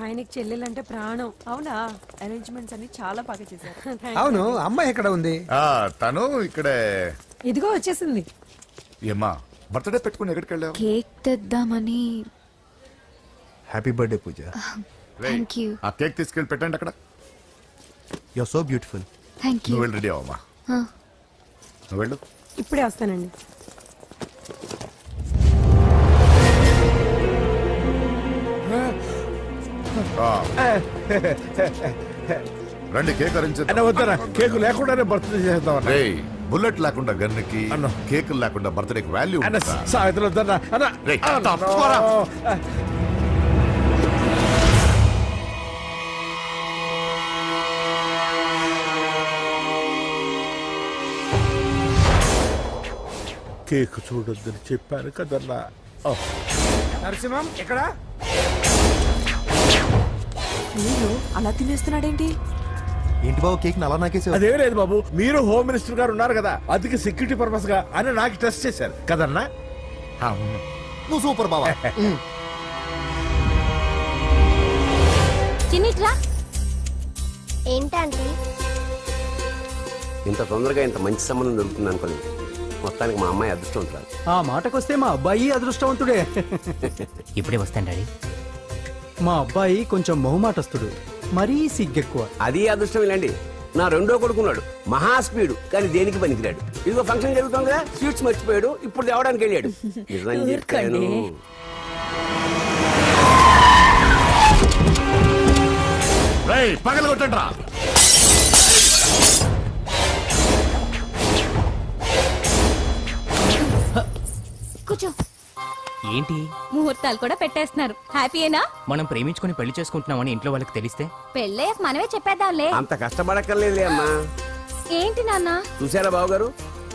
ఆయనకి చెల్లెలంటే ప్రాణం. అవునా? అరేంజ్మెంట్స్ అన్ని చాలా బాగా చేశారు. అవును, అమ్మాయి ఎక్కడ ఉంది? తను ఇక్కడే. ఇదిగో వచ్చేసింది. ఏమ్మా బర్త్డే పెట్టుకుని ఎక్కడికి వెళ్ళావు? కేక్ తెద్దామని. Happy birthday Pooja. Thank you. ఆ కేక్ తీసుకెళ్ళి పెట్టండి అక్కడ. You are so beautiful. Thank you. నువ్వు వెళ్ళి రెడీ అవమ్మా. నువ్వు వెళ్ళు. ఇప్పుడే వస్తానండి. రండి కేక్ అరేంజ్ వద్దరా, కేకు లేకుండానే బర్త్డే చేద్దాం. బుల్లెట్ లేకుండా గన్నుకి, కేక్ లేకుండా బర్త్డేకి వాల్యూ. సాయంత్రం వద్దరా. కేక్ చూడొద్దని చెప్పాను కదన్నా. నరసింహం ఎక్కడ? అలా తినేస్తున్నాడేంటి? ఏంటి బాబు కేక్ అలా నాకేసి? అదే లేదు బాబు, మీరు హోమ్ మినిస్టర్ గారు ఉన్నారు కదా, అందుకే సెక్యూరిటీ పర్పస్ గా అని నాకు టెస్ట్ చేశారు కదన్నా. నువ్వు సూపర్ బాబా. చిన్నిట్రా. ఏంటంటే ఇంత తొందరగా ఇంత మంచి సంబంధం దొరుకుతుంది అనుకోలేదు. మొత్తానికి మా అమ్మాయి అదృష్టవంతురాలు. ఆ మాటకొస్తే మా అబ్బాయి అదృష్టవంతుడే. ఇప్పుడే వస్తాను డాడీ. మా అబ్బాయి కొంచెం మొహమాటస్తుడు, మరీ సిగ్గెక్కువ. అది అదృష్టం ఇలాండి. నా రెండో కొడుకున్నాడు, మహా స్పీడు, కానీ దేనికి పనికిరాడు. ఇదిగో ఫంక్షన్ జరుగుతుంది కదా, స్వీట్స్ మర్చిపోయాడు, ఇప్పుడు తేవడానికి వెళ్ళాడు. నిజం చెప్పాను. పగల కొట్టండి రా. కూర్చో. ఏంటి ముహూర్తాలు కూడా పెట్టేస్తున్నారు. హ్యాపీయేనా? మనం ప్రేమించుకుని పెళ్లి చేసుకుంటున్నామని ఇంట్లో వాళ్ళకి తెలిస్తే పెళ్ళయ్యాక మనమే చెప్పేద్దాంలే. అంత కష్టపడక్కర్లేదులే అమ్మా. ఏంటి నాన్న? చూసారా బాబు గారు,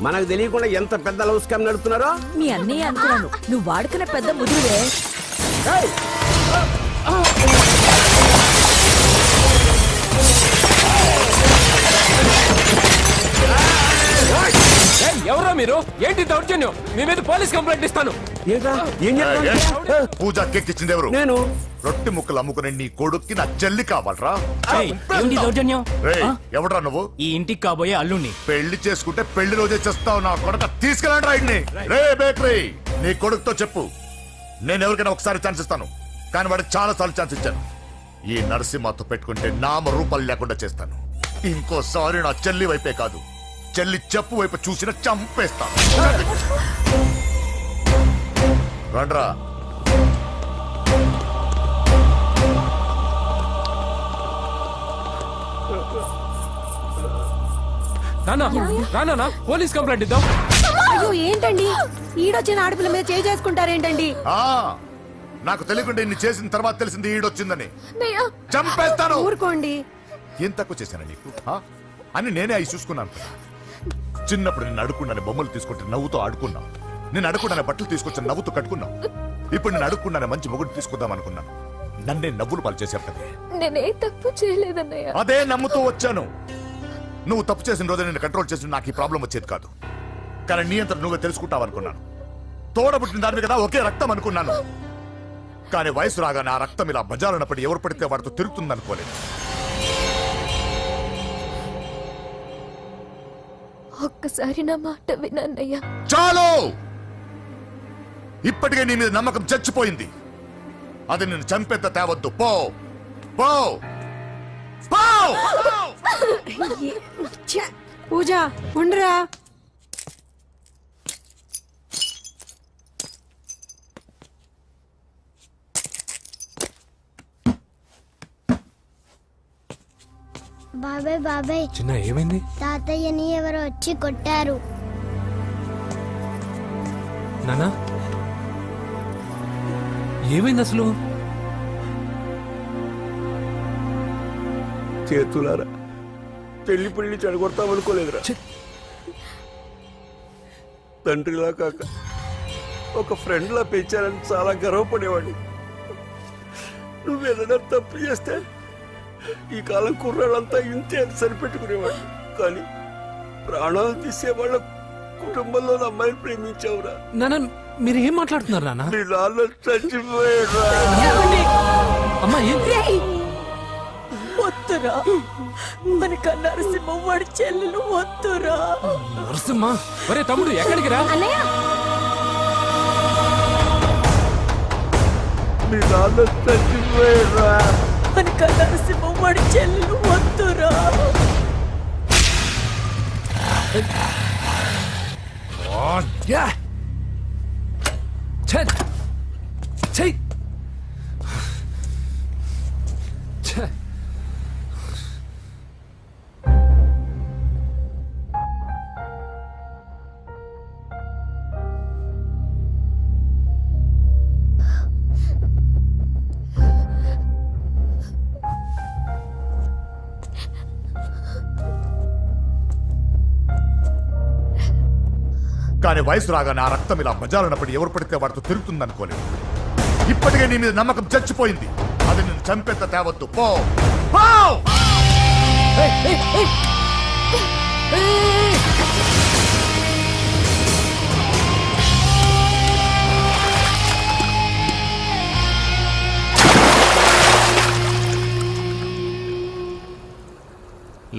మనకు తెలియకుండా ఎంత పెద్ద లవ్ స్కామ్ నడుపుతున్నారో. మీ అన్నయ్య అనుకున్నాను, నువ్వు వాడుకునే పెద్ద ముదురువే. ఎవరో మీరు? ఏంటి దౌర్జన్యం? మీ మీద పోలీస్ కంప్లైంట్ ఇస్తాను. పూజ కేక్ ఇచ్చింది ఎవరు? నేను. రొట్టె ముక్కలు అమ్ముకునే నీ కొడుక్కి నా చెల్లి కావాలరా? ఏంటి దౌర్జన్యం? ఎవడరా నువ్వు? ఈ ఇంటికి కాబోయే అల్లుణ్ణి. పెళ్లి చేసుకుంటే పెళ్లి రోజే చేస్తావు నా కొడుక. తీసుకెళ్ళండి రాయిడ్ని. రే బేకరీ, నీ కొడుకుతో చెప్పు, నేను ఎవరికైనా ఒకసారి ఛాన్స్ ఇస్తాను, కానీ వాడికి చాలా సార్లు ఛాన్స్ ఇచ్చాను. ఈ నరసింహతో పెట్టుకుంటే నామ రూపాలు లేకుండా చేస్తాను. ఇంకోసారి నా చెల్లి వైపే కాదు, చెల్లి చెప్పు వైపు చూసిన చంపేస్తాను. రండ్రా. నానా పోలీస్ కంప్లైంట్ ఇద్దాం. అయ్యో ఏంటండి, ఈడొచ్చిన ఆడపిల్ల మీద చేయి చేసుకుంటారేంటండి? నాకు తెలియకుండా ఇన్ని చేసిన తర్వాత తెలిసింది ఈడొచ్చిందని. చంపేస్తాను. ఊరుకోండి. ఏం తక్కువ చేశాను నీకు? అని నేనే అవి చూసుకున్నాను. చిన్నప్పుడు నేను అడుక్కున్నాను బొమ్మలు తీసుకుంటే నవ్వుతో ఆడుకున్నావు. నేను అడుక్కున్నాను బట్టలు తీసుకొచ్చి నవ్వుతూ కట్టుకున్నావు. ఇప్పుడు నేను అడుక్కున్నాను మంచి మొగుడు తీసుకుందాం అనుకున్నాను. నన్నే నవ్వులు పాలు చేశారు కదే. నేనే తప్పు చేయలేదన్నయ్య. అదే నమ్ముతూ వచ్చాను. నువ్వు తప్పు చేసిన రోజు నేను కంట్రోల్ చేసిన నాకు ఈ ప్రాబ్లం వచ్చేది కాదు. కానీ నీ అంతా నువ్వే తెలుసుకుంటావు అనుకున్నాను. తోడబుట్టిన దాని కదా ఒకే రక్తం అనుకున్నాను. కానీ వయసు రాగానే ఆ రక్తం ఇలా బజారున్నప్పుడు ఎవరు పడితే వాడితో తిరుగుతుంది అనుకోలేదు. ఒక్కసారి నా మాట వినన్నయ్య. చాలు, ఇప్పటికే నీ మీద నమ్మకం చచ్చిపోయింది. అది నిన్ను చంపేంత తేవద్దు. పో పో పో. పూజ ఉండరా. బాబాయ్ బాబాయ్, చిన్న ఏమైంది? తాతయ్యని ఎవరో వచ్చి కొట్టారు. నానా ఏమైంది అసలు? చేతులారా పెళ్లి పెళ్లి చెడగొడతామనుకోలేదురా. తండ్రిలా కాక ఒక ఫ్రెండ్లా పెంచారని చాలా గర్వపడేవాడిని. నువ్వేదైనా తప్పు చేస్తే ఈ కాలం కుర్రాళ్ళంతా ఇంతే అని సరిపెట్టుకునేవాడు. కానీ ప్రాణాలు తీసే వాళ్ళ కుటుంబంలో అమ్మాయిని ప్రేమించావురా. నాన్న మీరు ఏం మాట్లాడుతున్నారు నాన్న? నీ నాన్న చచ్చిపోయాడు. అమ్మా వద్దురా మన కన్నారసింహ వాడి చెల్లెలు వద్దురా. నరసింహ ఒరే తమ్ముడు ఎక్కడికి రా? అన్నయ్య మీ నాన్న చచ్చిపోయారా? మన కన్నారసింహ వాడి చెల్లెలు వద్దురా. కానీ వయసు రాగానే ఆ రక్తం ఇలా బజారున్నప్పుడు ఎవరు పడితే వాడితో తిరుగుతుంది అనుకోలేదు. ఇప్పటికే నీ మీద నమ్మకం చచ్చిపోయింది. అది నిన్ను చంపేంత తేవద్దు. పో పో!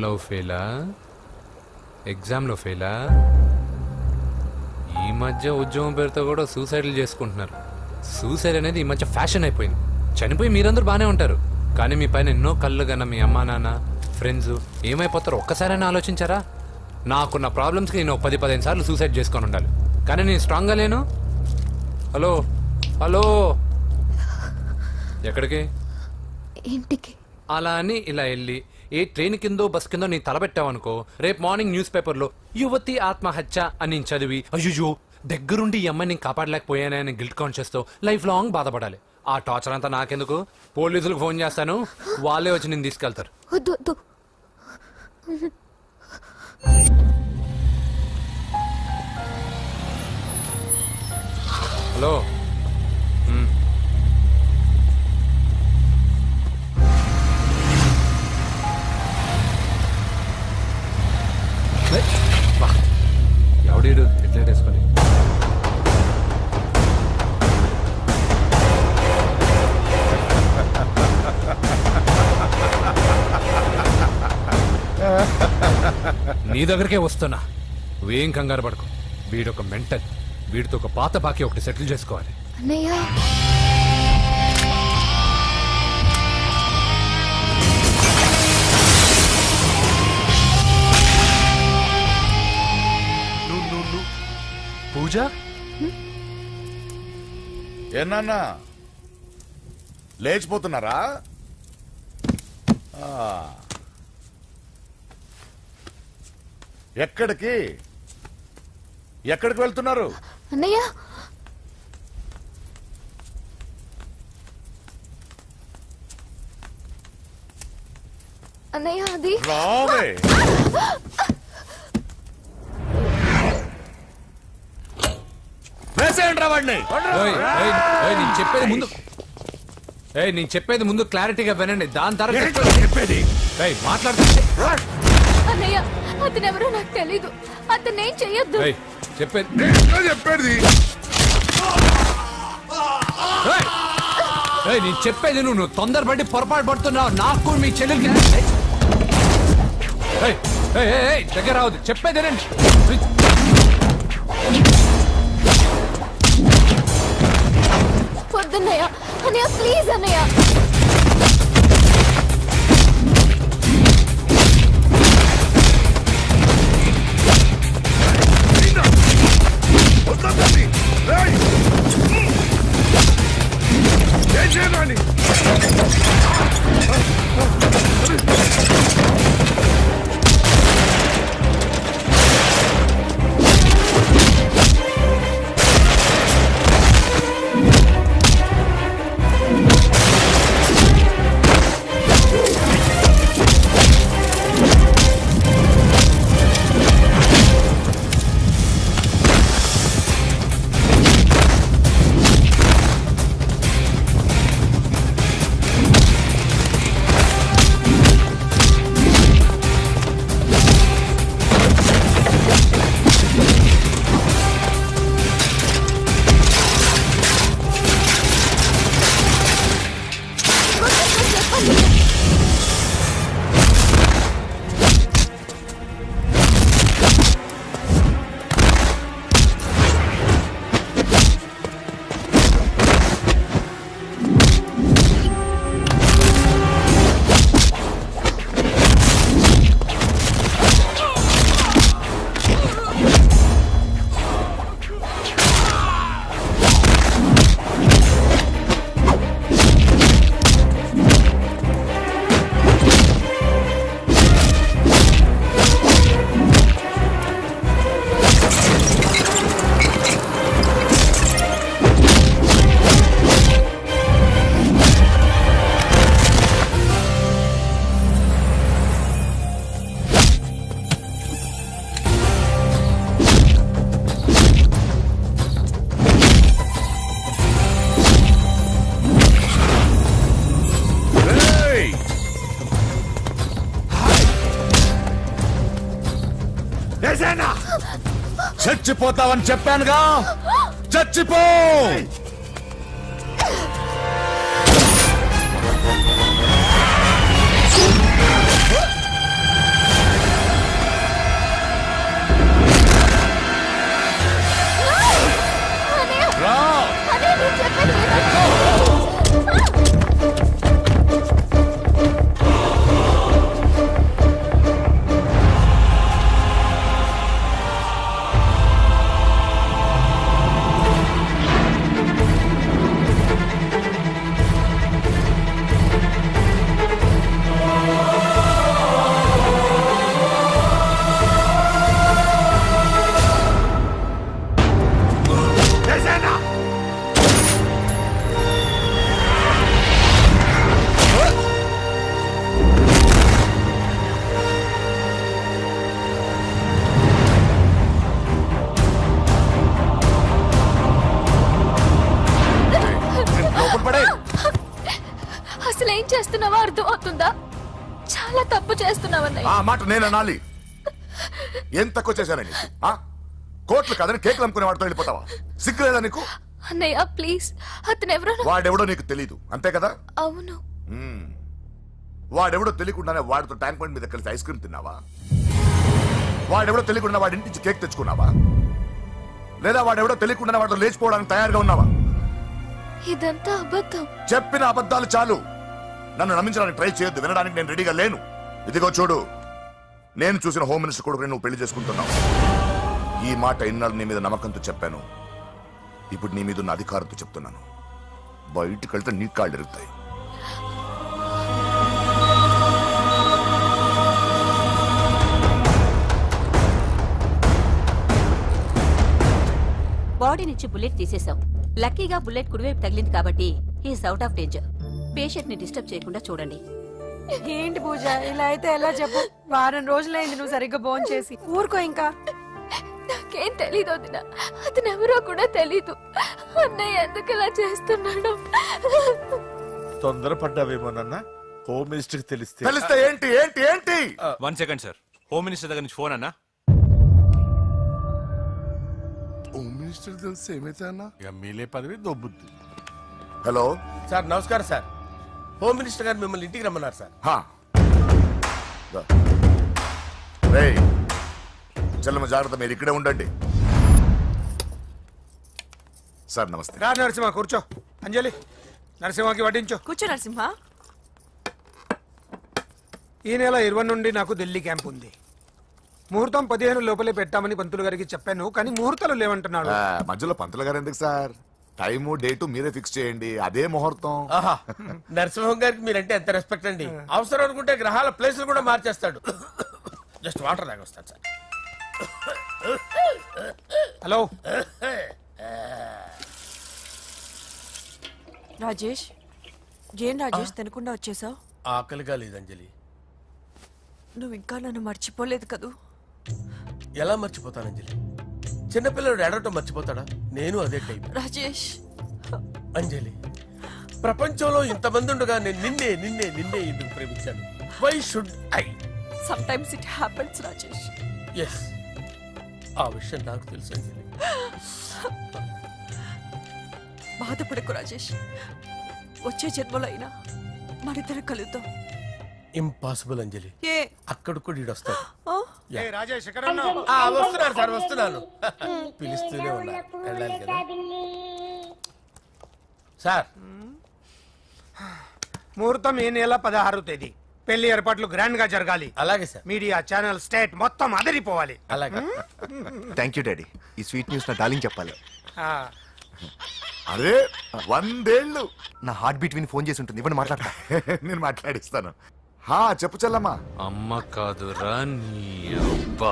లవ్ ఫెయిలా? ఎగ్జామ్లో ఫెయిలా? ఈ మధ్య ఉద్యోగం పేరుతో కూడా సూసైడ్లు చేసుకుంటున్నారు. సూసైడ్ అనేది ఈ మధ్య ఫ్యాషన్ అయిపోయింది. చనిపోయి మీరందరూ బాగానే ఉంటారు, కానీ మీ పైన ఎన్నో కళ్ళు కన్నా మీ అమ్మా నాన్న ఫ్రెండ్స్ ఏమైపోతారో ఒక్కసారైనా ఆలోచించారా? నాకున్న ప్రాబ్లమ్స్కి నేను 10-15 సార్లు సూసైడ్ చేసుకొని ఉండాలి, కానీ నేను స్ట్రాంగ్గా లేను. హలో హలో, ఎక్కడికి? ఇంటికి. అలా అని ఇలా వెళ్ళి ఏ ట్రైన్ కిందో బస్ కిందో నీ తలబెట్టావనుకో, రేపు మార్నింగ్ న్యూస్ పేపర్లో యువతి ఆత్మహత్య అని నేను చదివి అయ్యో దగ్గరుండి ఈ అమ్మాయిని నేను కాపాడలేకపోయానని గిల్ట్ కాన్షియస్ తో లైఫ్ లాంగ్ బాధపడాలి. ఆ టార్చర్ అంతా నాకెందుకు? పోలీసులకు ఫోన్ చేస్తాను, వాళ్ళే వచ్చి నేను తీసుకెళ్తారు. వద్దు వద్దు. హలో ఎవడీడు ఎట్లా వేసుకొని నీ దగ్గరికే వస్తున్నా. నువ్వేం కంగారు పడుకో. వీడొక మెంటల్. వీడితో ఒక పాత బాకీ ఒకటి సెటిల్ చేసుకోవాలి. అన్నయ్య పూజ ఏనా లేచిపోతున్నారా? ఎక్కడికి ఎక్కడికి వెళ్తున్నారు? అన్నయ్య అన్నయ్య అది రావే. వేసేయండి వాడిని. నేను చెప్పేది ముందు క్లారిటీగా వినండి, దాని తర్వాత చెప్పేది మాట్లాడుతుంటే అన్నయ్య అతనెవరో నాకు తెలీదు. అతనేం చెయ్యొద్దు. చెప్పేది చెప్పేది నేను చెప్పేది నువ్వు తొందరపడి పొరపాటు పడుతున్నావు. నాకు మీ చెల్లెలకి దగ్గర రావద్దు. చెప్పేదేనండి. వద్దన్నయ్య. అన్నయ్య ప్లీజ్ అన్నయ్య. చచ్చిపోతావని చెప్పానుగా, చచ్చిపో. రా. అసలు ఏం చేస్తున్నావో అర్థం అవుతుందా? చాలా తప్పు చేస్తున్నావన్నయ్య. ఆ మాట నేను అనాలి. ఏం తక్కువ చేశానండి? కోట్లు కాదని కేకులు అమ్ముకునే వాడితో వెళ్ళిపోతావా? సిగ్గులేదా నీకు? అన్నయ్య ప్లీజ్, అతను ఎవరో వాడెవడో నీకు తెలీదు అంతే కదా? అవును. వాడెవడో తెలియకుండానే వాడితో ట్యాంక్ బండ్ మీద కలిసి ఐస్ క్రీమ్ తిన్నావా? వాడెవడో తెలియకుండా వాడి ఇంటి నుంచి కేక్ తెచ్చుకున్నావా? లేదా వాడెవడో తెలియకుండానే వాడితో లేచిపోవడానికి తయారుగా ఉన్నావా? ఇదంతా అబద్ధం. చెప్పిన అబద్ధాలు చాలు. నన్ను నమ్మించడానికి ట్రై చేయొద్దు. వినడానికి నేను రెడీగా లేను. ఇదిగో చూడు, నేను చూసిన హోమ్ మినిస్టర్ కొడుకు నువ్వు పెళ్లి చేసుకుంటున్నావు. ఈ మాట ఇన్నాళ్ళు నీ మీద నమ్మకంతో చెప్పాను. ఇప్పుడు నీ మీద ఉన్న అధికారంతో చెప్తున్నాను. బయటికి వెళ్తే నీ కాళ్ళు ఎరుగుతాయి. బాడీ నుంచి బుల్లెట్ తీసేశాం. లక్కీగా బుల్లెట్ కుడివైపు తగిలింది కాబట్టి he's out of danger. Patient ని డిస్టర్బ్ చేయకుండా చూడండి. ఏంటి పూజ, ఇలా అయితే ఎలా చెప్పు? వారం రోజులైంది నువ్వు సరిగ్గా భోంచేసి చేసి. ఊరుకో ఇంకా. నాకేం తెలీదు వదిన, అతను ఎవరో కూడా తెలీదు. అన్నయ్య ఎందుకు ఇలా చేస్తున్నాడు? తొందరపడ్డావేమోనన్నా. హోమ్ మినిస్టర్ తెలిస్తే తెలిస్తే ఏంటి ఏంటి ఏంటి? 1 సెకండ్ సార్, హోమ్ మినిస్టర్ దగ్గర నుంచి ఫోన్ అన్నా. హోమ్ మినిస్టర్ తెలిస్తే ఏమైతే అన్నా? ఎమ్మెల్యే పదవి దొబ్బుద్ది. హలో సార్ నమస్కారం సార్. హోమ్ మినిస్టర్ గారు మిమ్మల్ని ఇంటికి రమ్మన్నారు సార్. చెల్లమ్మ జాగ్రత్త, మీరు ఇక్కడే ఉండండి. సార్ నమస్తే. రా నరసింహ కూర్చో. అంజలి నరసింహకి వడ్డించు. కూర్చో నరసింహ. ఈ నెల 20 నుండి నాకు ఢిల్లీ క్యాంప్ ఉంది. ముహూర్తం 15 లోపలే పెట్టామని పంతులు గారికి చెప్పాను, కానీ ముహూర్తాలు లేవంటున్నాడు. మధ్యలో పంతులు గారు ఎందుకు సార్? టైము డేటు మీరే ఫిక్స్ చేయండి, అదే ముహూర్తం. నరసింహం గారికి మీరంటే ఎంత రెస్పెక్ట్ అండి. అవసరం అనుకుంటే గ్రహాల ప్లేసులు కూడా మార్చేస్తాడు. జస్ట్ వాటర్ తాగొస్తాడు సార్. హలో రాజేష్, ఏం రాజేష్ తినకుండా వచ్చేసావు? ఆకలిగా లేదు అంజలి. నువ్వు ఇంకా నన్ను మర్చిపోలేదు కదూ? ఎలా మర్చిపోతాను అంజలి? చిన్నపిల్లడు ఏడవటం మర్చిపోతాడా? నేను అదే టైప్. రాజేష్ అంజలి, ప్రపంచంలో ఇంతమంది ఉండగా నేను నిన్నే నిన్నే నిన్నే ఎందుకు ప్రేమించాను? Why should I? Sometimes it happens Rajesh. Yes, ఆ విషయం నాకు తెలుసు అంజలి. బాధపడకు రాజేష్, వచ్చే జన్మలో అయినా మనిద్దరు కలుద్దాం. ఇంపాసిబుల్ అంజలి. ఏ అక్కడ కూడా ఈడు వస్తాడు. ఆ? రాజేష్ వస్తున్నాను సార్, వస్తున్నాను. పిలుస్తూనే ఉన్నా, వెళ్ళాలి కదా సార్. ముహూర్తం ఈ నెల 16వ తేదీ. పెళ్లి ఏర్పాట్లు గ్రాండ్ గా జరగాలి. అలాగే సార్. మీడియా ఛానల్ స్టేట్ మొత్తం అదిరిపోవాలి. అలాగే. Thank you daddy. ఈ స్వీట్ న్యూస్ నా డార్లింగ్ చెప్పాలి. అరే 100 ఏళ్ళు. నా హార్ట్ బీట్ విని ఫోన్ చేసి ఉంటుంది. ఇవ్వండి మాట్లాడతా. నేను మాట్లాడిస్తాను. చెప్పు చెల్లమ్మా. అమ్మ కాదురా నీ అబ్బా.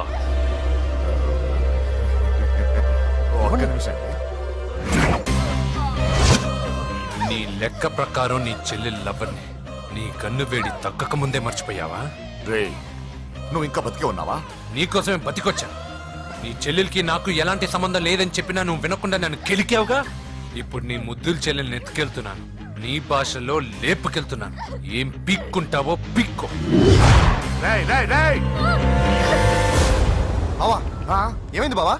ఒక్క నిమిషం. నీ లెక్క ప్రకారం నీ చెల్లి లవ్వర్ని నీ కన్ను వేడి తగ్గక ముందే మర్చిపోయావా? రే, నువ్వు ఇంకా బతికే ఉన్నావా? నీకోసమే బతికొచ్చా. నీ చెల్లెలకి నాకు ఎలాంటి సంబంధం లేదని చెప్పినా నువ్వు వినకుండా నన్ను కెలికావుగా. ఇప్పుడు నీ ముద్దుల చెల్లెల్ని ఎత్తుకెళ్తున్నాను, నీ భాషలో లేపుకెళ్తున్నాను. ఏం పీక్కుంటావో పీక్కో. రేయ్, రేయ్, రేయ్. బావా ఆ? ఏమైంది బావా?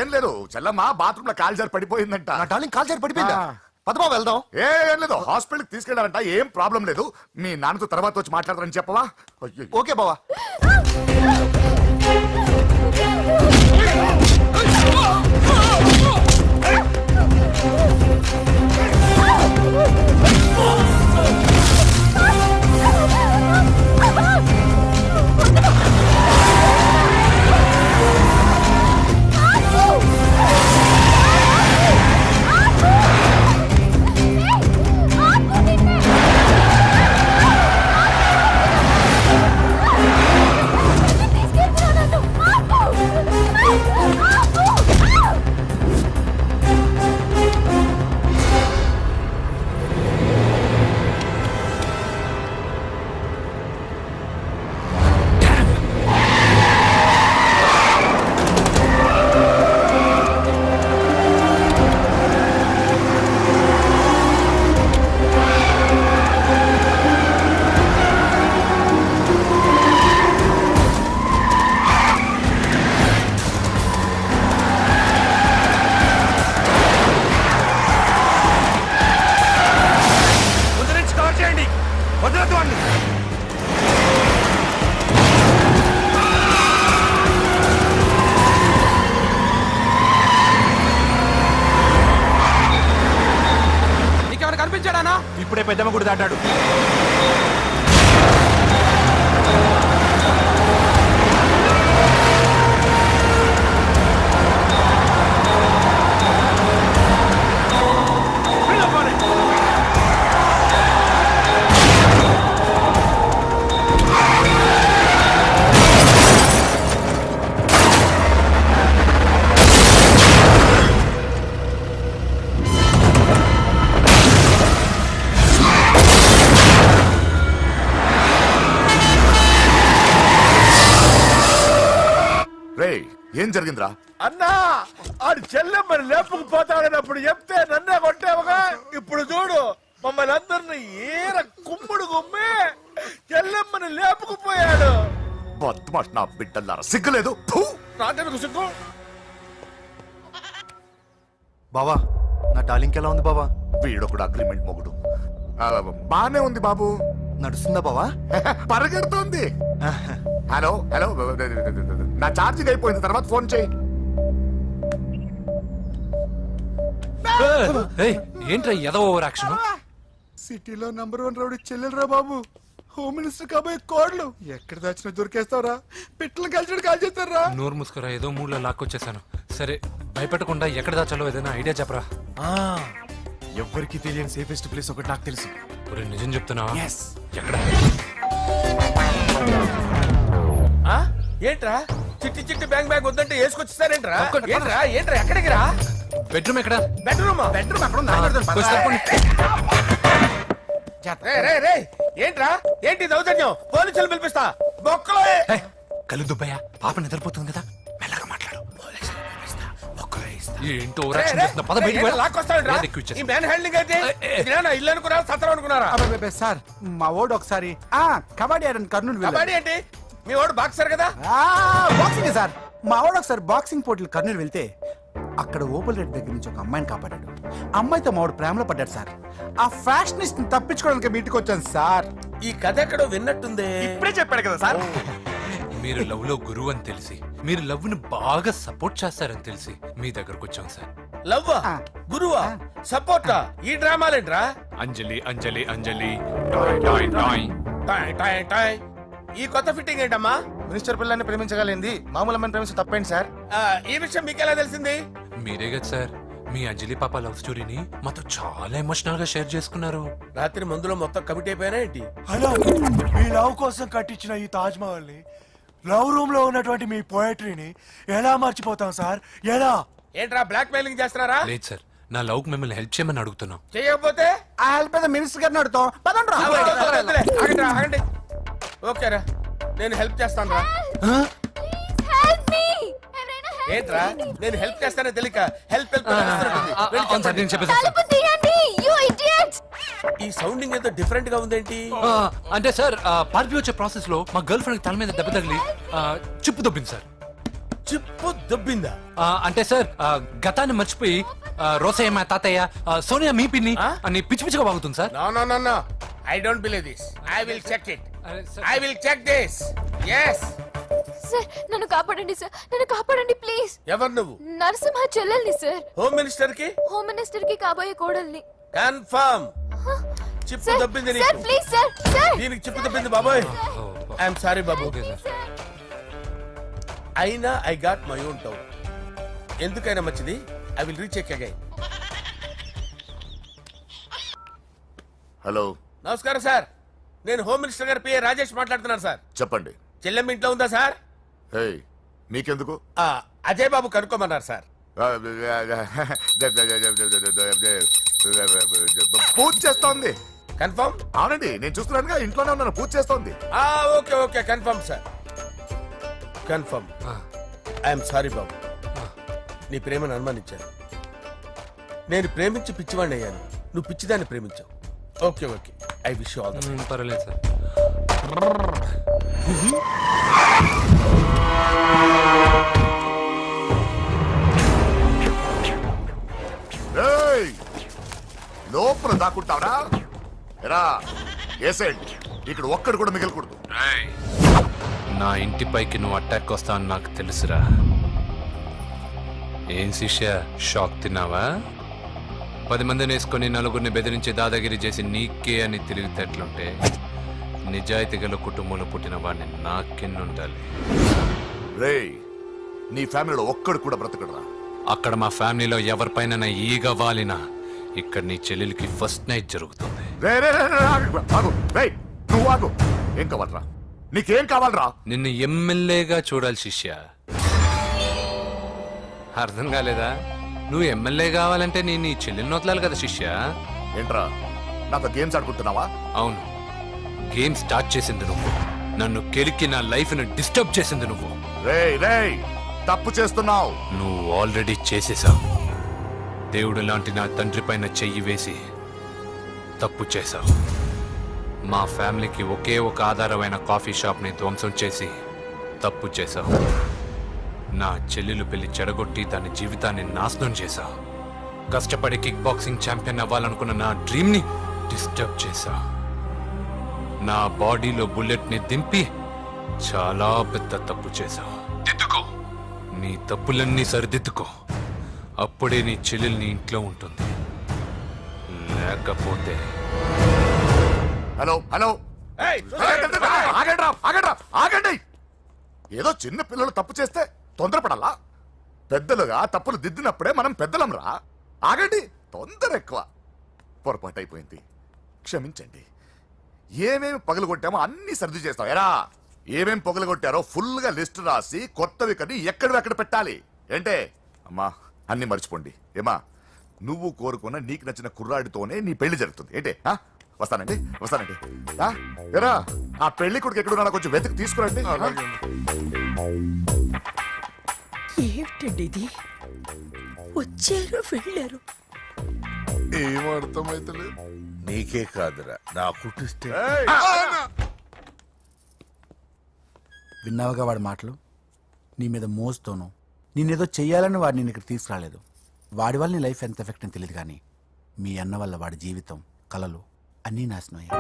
ఏం లేదు చెల్లమ్మ బాత్రూమ్ లో కాలు జారి పడిపోయిందంట. నా డార్లింగ్ కాల్ చేరి పడిపోయిందా? ఆ. పద బావ వెళ్దాం. ఏం లేదు హాస్పిటల్ కి తీసుకెళ్లారంట. ఏం ప్రాబ్లం లేదు. మీ నాన్నతో తర్వాత వచ్చి మాట్లాడతారని చెప్పవా? అయ్యో. ఓకే బావా. ముందు నుంచి కవర్ చేయండి. వదలొద్దు వాడిని. నీకేమైనా కనిపించాడానా? ఇప్పుడే పెద్దమ్మ గుడి దాటాడు. రేయ్ ఏం జరిగిందిరా? అన్నా ఆడు చెల్లెమ్మని లేపుకుపోతాడనప్పుడు చెప్తే నన్నే కొట్టావుగా. ఇప్పుడు చూడు మమ్మల్ని అందరిని ఏర కుమ్ముడు కుమ్మి చెల్లెమ్మని లేపుకుపోయాడు. బద్మాష్ నా బిడ్డల్లారా, సిగ్గులేదు. ఫు! నాకెందుకు సిగ్గు? బావా నా డార్లింగ్ ఎలా ఉంది బావా? వీడొకడు అగ్రిమెంట్ మొగుడు. బానే ఉంది బాబు. నడుస్తుందా బావా? పరిగెడుతోంది. హలో హలో, నా ఛార్జింగ్ అయిపోయింది, తర్వాత ఫోన్ చేయి. ఏయ్, ఏంట్రా ఎదవ ఓవర్ యాక్షన్? సిటీలో నంబర్ 1 రౌడీ చెల్లెలరా బాబు. హోమ్ మినిస్టర్ కాబోయే కోడ్లు ఎక్కడ దాచినా దొరికేస్తావరా? పిట్టలు కలిసి కాల్ చేస్తారా? నోరు ముసుకురా, ఏదో మూడ్లో లాక్కొచ్చేసాను. సరే భయపెట్టకుండా ఎక్కడ దాచాలో ఏదైనా ఐడియా చెప్పరా. ఎవ్వరికి తెలియని సేఫెస్ట్ ప్లేస్ ఒకటి నాకు తెలుసు. ఒరే, నిజం చెప్తున్నావా? ఎక్కడ? ఏంట్రా చిట్టి చిట్టి బ్యాంగ్ బ్యాంగ్ వద్దంటే వేసుకొచ్చిస్తారేంట్రా? ఏంట్రా ఏంట్రా ఎక్కడికి రా? బెడ్రూమ్ ఎక్కడ? బెడ్రూమ్ అక్కడ ఏంట్రా ఏంటి దౌర్జన్యం? పోలీసులు పిలిపిస్తా. బొక్కలో ఏయ్, కళ్ళు దుబ్బయ్యా, పాప నిద్రపోతుంది కదా, మెల్లగా మాట్లాడు. ఏంటో ఓవర్ యాక్షన్ చేస్తున్నా, పద బయటికి వెళ్ళు. లాక్కొస్తాడు ఏది ఎక్కువ ఇచ్చేస్తా. ఈ మ్యాన్ హ్యాండ్లింగ్ అయితే ఇదేనా ఇల్లు అనుకున్నారా సత్రం అనుకున్నారా? సార్ మా ఓడు ఒకసారి కబడ్డీ ఆడని కర్నూలు కబడ్డీ ఏంటి? మీ వాడు బాక్సర్ కదా? Boxing sir. మా వాడు ఒకసారి బాక్సింగ్ పోటీలు కర్నూలు వెళ్తే అక్కడ ఓపెల్ రెడ్డి దగ్గర నుంచి ఒక అమ్మాయిని కాపాడాడు. అమ్మాయితో మా వాడు ప్రేమలో పడ్డాడు సార్. ఆ ఫ్యాషనిస్ట్ తప్పించుకోవడానికి మీటికి వచ్చాను సార్. ఈ కథ ఎక్కడో విన్నట్టుంది. ఇప్పుడే చెప్పాడు కదా సార్. మీరు లవ్ లో గురువు అని తెలిసి, మీరు లవ్ ను బాగా సపోర్ట్ చేస్తారని తెలిసి మీ దగ్గరకు వచ్చాం సార్. లవ్వా గురువా సపోర్టా? ఈ డ్రామాలేంట్రా? అంజలి అంజలి అంజలి టాయ్ టాయ్ టాయ్. టాయ్ టాయ్ టాయ్. ఈ కొత్త ఫిట్టింగ్ ఏంటమ్మా? మినిస్టర్ పిల్లల్ని ప్రేమించగలిగింది మామూలు అమ్మని ప్రేమించి తప్పేంటి సార్? ఈ విషయం మీకెలా తెలిసింది? మీరే కదా సార్ మీ అంజలి పాప లవ్ స్టోరీని మాతో చాలా ఎమోషనల్ గా షేర్ చేసుకున్నారు. రాత్రి మందులో మొత్తం కమిటీ అయిపోయినా ఏంటి? హలో, మీ లవ్ కోసం కట్టించిన ఈ తాజ్ మహల్ ని, లవ్ రూమ్ లో ఉన్నటువంటి మీ పోయట్రీని ఎలా మర్చిపోతాం సార్? ఎలా? ఏంట్రా బ్లాక్ మెయిలింగ్ చేస్తున్నారా? లేదు సార్, నా లవ్ మిమ్మల్ని హెల్ప్ చేయమని అడుగుతున్నాం. చేయకపోతే ఆ హెల్ప్ ఏదో మినిస్టర్ గారిని అడుగుతాం. పదండి రా. వద్దులే, ఆగండి రా, ఆగండి. ఓకేరా, నేను హెల్ప్ చేస్తాను రా. ఏంట్రా నేను హెల్ప్ చేస్తానో తెలియక హెల్ప్ హెల్ప్ అవును సార్, నేను చెప్పేసి ఈ సౌండింగ్ ఏదో డిఫరెంట్ గా ఉందేంటి? అంటే సార్ పార్టీ వచ్చే ప్రాసెస్ లో మా గర్ల్ ఫ్రెండ్ తల మీద దెబ్బ తగిలి చిప్పు దొబ్బింది సార్. చిప్పు దొబ్బిందా? అంటే సార్ గతాన్ని మర్చిపోయి రోసయ్య మా తాతయ్య సోనియా మీ పిన్ని అని పిచ్చి పిచ్చిగా వాగుతుంది sir. No I don't believe this. I will check it. I will check this. yes sir నన్ను కాపాడండి సార్, నన్ను కాపాడండి ప్లీజ్. ఎవరు నువ్వు? నరసింహ చెల్లెల్ని సార్, హోమ్ మినిస్టర్ కి హోమ్ మినిస్టర్ కి కాబోయే కోడల్ని. కన్ఫర్మ్ చిప్పు దొబ్బింది సార్ నీకు. ప్లీజ్ సార్, సార్ దీనికి చిప్పు దొబ్బింది బాబోయ్. ఐఎమ్ సారీ బాబు. అయినా I got my own town. ఎందుకైనా మంచిది I will recheck again. Hello, నమస్కారం సార్, నేను హోమ్ మినిస్టర్ గారి పిఏ రాజేష్ మాట్లాడుతున్నాను సార్. చెప్పండి. చెల్లెమ్మ ఇంట్లో ఉందా సార్? హే, మీకెందుకు? అజయ్ బాబు కనుక్కోమన్నారు సార్. పూజ చేస్తోంది. కన్ఫర్మ్? అవునండి, నేను చూస్తున్నానుగా, ఇంట్లోనే ఉన్నాను, పూజ చేస్తోంది. Okay okay confirm sir, confirm. I'm sorry బాబు, నీ ప్రేమను అనుమానించాను. నేను ప్రేమించి పిచ్చివాడిని అయ్యాను, నువ్వు పిచ్చిదాన్ని ప్రేమించావు. Okay okay, I wish all the best. పర్వాలేదు సార్. ఏయ్, లోపల దాక్కుంటావరా? ఎరా ఏసెంట్, ఇక్కడ ఒక్కడు కూడా మిగలకూడదు. నా ఇంటిపైకి నువ్వు అటాక్ వస్తావని నాకు తెలుసురా. ఏం శిష్య, షాక్ తిన్నావా? 10 మందిని వేసుకొని నలుగురిని బెదిరించి దాదాగిరి చేసి నీకే అని తిరిగితేట్లుంటే నిజాయితీ గల కుటుంబంలో పుట్టిన వాడిని నాకెన్నుండాలి. రేయ్, నీ ఫ్యామిలీలో ఒక్కడు కూడా బ్రతకడరా? అక్కడ మా ఫ్యామిలీలో ఎవరిపైన ఈగ వాలినా ఇక్కడ నీ చెల్లెలికి ఫస్ట్ నైట్ జరుగుతుంది. రే రే రే రే, ఆగు. రేయ్, నువ్వు ఆగు. ఏం కావాలరా? నీకేం కావాలరా? నిన్ను ఎమ్మెల్యేగా చూడాలి శిష్య. అర్థం కాలేదా? నువ్వు ఎమ్మెల్యే కావాలంటే నేను నీ చెల్లెల్ని వదలాలి కదా శిష్య. ఏంట్రా, నాతో గేమ్స్ ఆడుకుంటున్నావా? అవును, గేమ్ స్టార్ట్ చేసింది నువ్వు. నన్ను కెలికి నా లైఫ్ ను డిస్టర్బ్ చేసింది నువ్వు. రేయ్ రేయ్, తప్పు చేస్తున్నావు. నువ్వు ఆల్రెడీ చేసేసావు. దేవుడు లాంటి నా తండ్రి పైన చెయ్యి వేసి తప్పు చేశావు. మా ఫ్యామిలీకి ఒకే ఒక ఆధారమైన కాఫీ షాప్ ని ధ్వంసం చేసి తప్పు చేశావు. నా చెల్లెలు పెళ్లి చెడగొట్టి దాని జీవితాన్ని నాశనం చేశావు. కష్టపడి కిక్ బాక్సింగ్ ఛాంపియన్ అవ్వాలనుకున్న నా డ్రీమ్ ని డిస్టర్బ్ చేశావు. నా బాడీలో బుల్లెట్ ని దింపి చాలా పెద్ద తప్పు చేశావు. దిద్దుకో, నీ తప్పులన్నీ సరిదిద్దుకో. అప్పుడే నీ చెల్లెలు నీ ఇంట్లో ఉంటుంది. లేకపోతే హలో హలో, ఆగండి. ఏదో చిన్న పిల్లలు తప్పు చేస్తే తొందరపడాలా? పెద్దలుగా తప్పులు దిద్దినప్పుడే మనం పెద్దలంరా. ఆగండి, తొందర ఎక్కువ. పొరపాటు అయిపోయింది, క్షమించండి. ఏమేమి పగలగొట్టామో అన్ని సర్ది చేస్తాం. ఎరా, ఏమేమి పగలగొట్టారో ఫుల్ గా లిస్ట్ రాసి కొత్తవి కని ఎక్కడ పెట్టాలి. ఏంటే అమ్మా, అన్ని మర్చిపోండి. ఏమా, నువ్వు కోరుకున్న నీకు నచ్చిన కుర్రాడితోనే నీ పెళ్లి జరుగుతుంది. ఏంటే వస్తానండి. ఎరా, ఆ పెళ్లి కొడుకు ఎక్కడున్నా కొంచెం వెతికి తీసుకురండి. ఏమిటండి ఇది? వచ్చారు వెళ్ళారు. ఏం అర్థమైతలేదు. నీకే కాదురా, నా కుట్టిస్తే. విన్నావుగా వాడి మాటలు? నీ మీద మోజుతోనూ నేనేదో చెయ్యాలని వాడు నేను ఇక్కడ తీసుకురాలేదు. వాడి వల్ల నీ లైఫ్ ఎంత ఎఫెక్ట్ అని తెలియదు, కానీ మీ అన్న వల్ల వాడి జీవితం, కలలు అన్నీ నాశనం అయ్యాయి.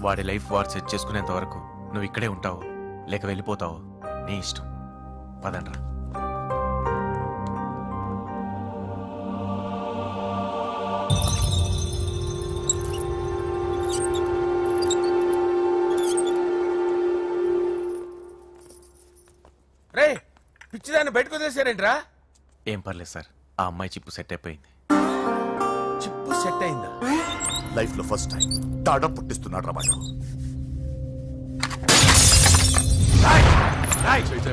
వాడి లైఫ్ వాడు సెట్ చేసుకునేంత వరకు నువ్వు ఇక్కడే ఉంటావు, లేక వెళ్ళిపోతావు, నీ ఇష్టం. పదండ్రా. రే, పిచ్చిదాన్ని బయటకు వదిలేసారేంట్రా? ఏం పర్లేదు సార్, ఆ అమ్మాయి చిప్పు సెట్ అయిపోయింది. చిప్పు సెట్ అయిందా? లైఫ్ లో ఫస్ట్ టైం తాడం పుట్టిస్తున్నాడు రా వాడు.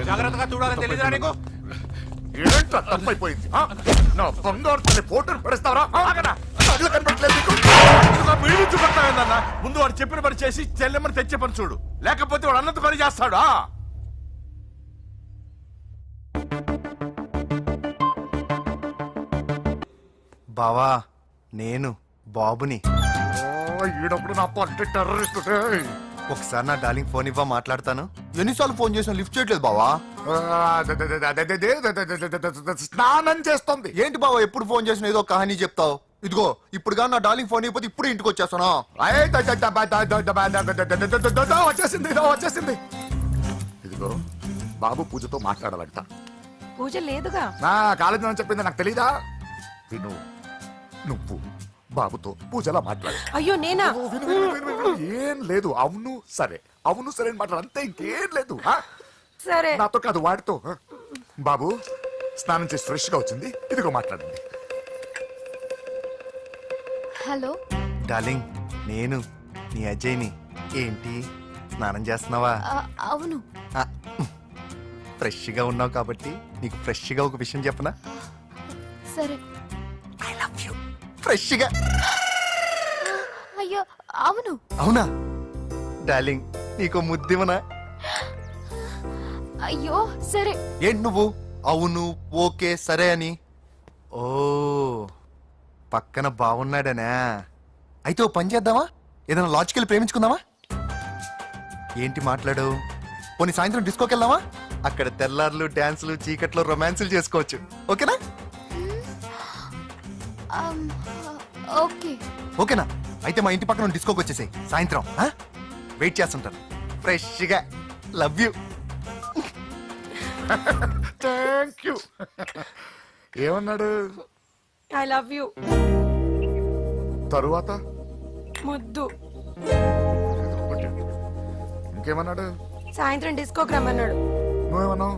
జాగ్రత్తగా చూడాలని తెలియదురా నీకు? ఏంట్రా తప్పైపోయింది? నా బంగారు తల్లి ఫోటోలు పడేస్తావరా? కళ్ళు కనపడట్లేదు నీకు? ముందు వాడు చెప్పిన పని చేసి చెల్లెమ్మని తెచ్చే పని చూడు, లేకపోతే వాడు అన్నంత పని చేస్తాడు. బావా, నేను బాబుని. ఈడప్పుడు నా పట్టు టెర్రరిస్ట్. ఒకసారి నా డార్లింగ్ ఫోన్ ఇవ్వ, మాట్లాడతాను. ఎన్నిసార్లు ఫోన్ చేసినా లిఫ్ట్ చేయట్లేదు బావా. స్నానం చేస్తుంది. ఏంటి బావ ఎప్పుడు ఫోన్ చేసిన ఏదో కహానీ చెప్తావు? ఇదిగో ఇప్పుడు నా డార్లింగ్ ఫోన్ అయిపోతే ఇప్పుడు ఇంటికి వచ్చేస్తాను. వచ్చేసింది వచ్చేసింది. ఇదిగో బాబు పూజతో మాట్లాడాలంట. పూజ లేదుగా. నా కాలేజీ అని చెప్పింది నాకు తెలీదా? విను, నువ్వు బాబుతో పూజలా మాట్లాడు. అయ్యో నేనా? విను, విను, విను, విను, విను. ఏం లేదు. అవును సరే అని మాట్లాడు, అంతే, ఇంకేం లేదు. సరే. నాతో కాదు, వాడితో. బాబు స్నానం చేసి ఫ్రెష్ గా వచ్చింది, ఇదిగో మాట్లాడండి. హలో డార్లింగ్, నేను నీ అజయ్ని. ఏంటి స్నానం చేస్తున్నావా? అవును. ఫ్రెష్ గా ఉన్నావు కాబట్టి నీకు ఫ్రెష్ గా ఒక విషయం చెప్పనా? సరే. I love you. ఫ్రెష్ గా. అయ్యో అవును. అవునా డార్లింగ్, నీకు ముద్దివనా? అయ్యో సరే. ఏంటి నువ్వు అవును ఓకే సరే అని? ఓ పక్కన బాగున్నాడనా? అయితే ఓ పని చేద్దామా? ఏదైనా లాజికల్ ప్రేమించుకుందామా? ఏంటి మాట్లాడు? పోనీ సాయంత్రం డిస్కోకి వెళ్దామా? అక్కడ తెల్లార్లు డాన్సులు చీకట్లో రొమాన్సులు చేసుకోవచ్చు. ఓకేనా? ఓకే. ఓకేనా? అయితే మా ఇంటి పక్కన డిస్కోకి వచ్చేసాయి సాయంత్రం. వెయిట్ చేస్తుంటాను ఫ్రెష్గా. Love you. Thank you. ఏమన్నాడు? I love you. తరువాత ముద్దు. ఇంకేమన్నాడు? సాయంత్రం డిస్కోకి రమ్మన్నాడు. నువ్వేమన్నావు?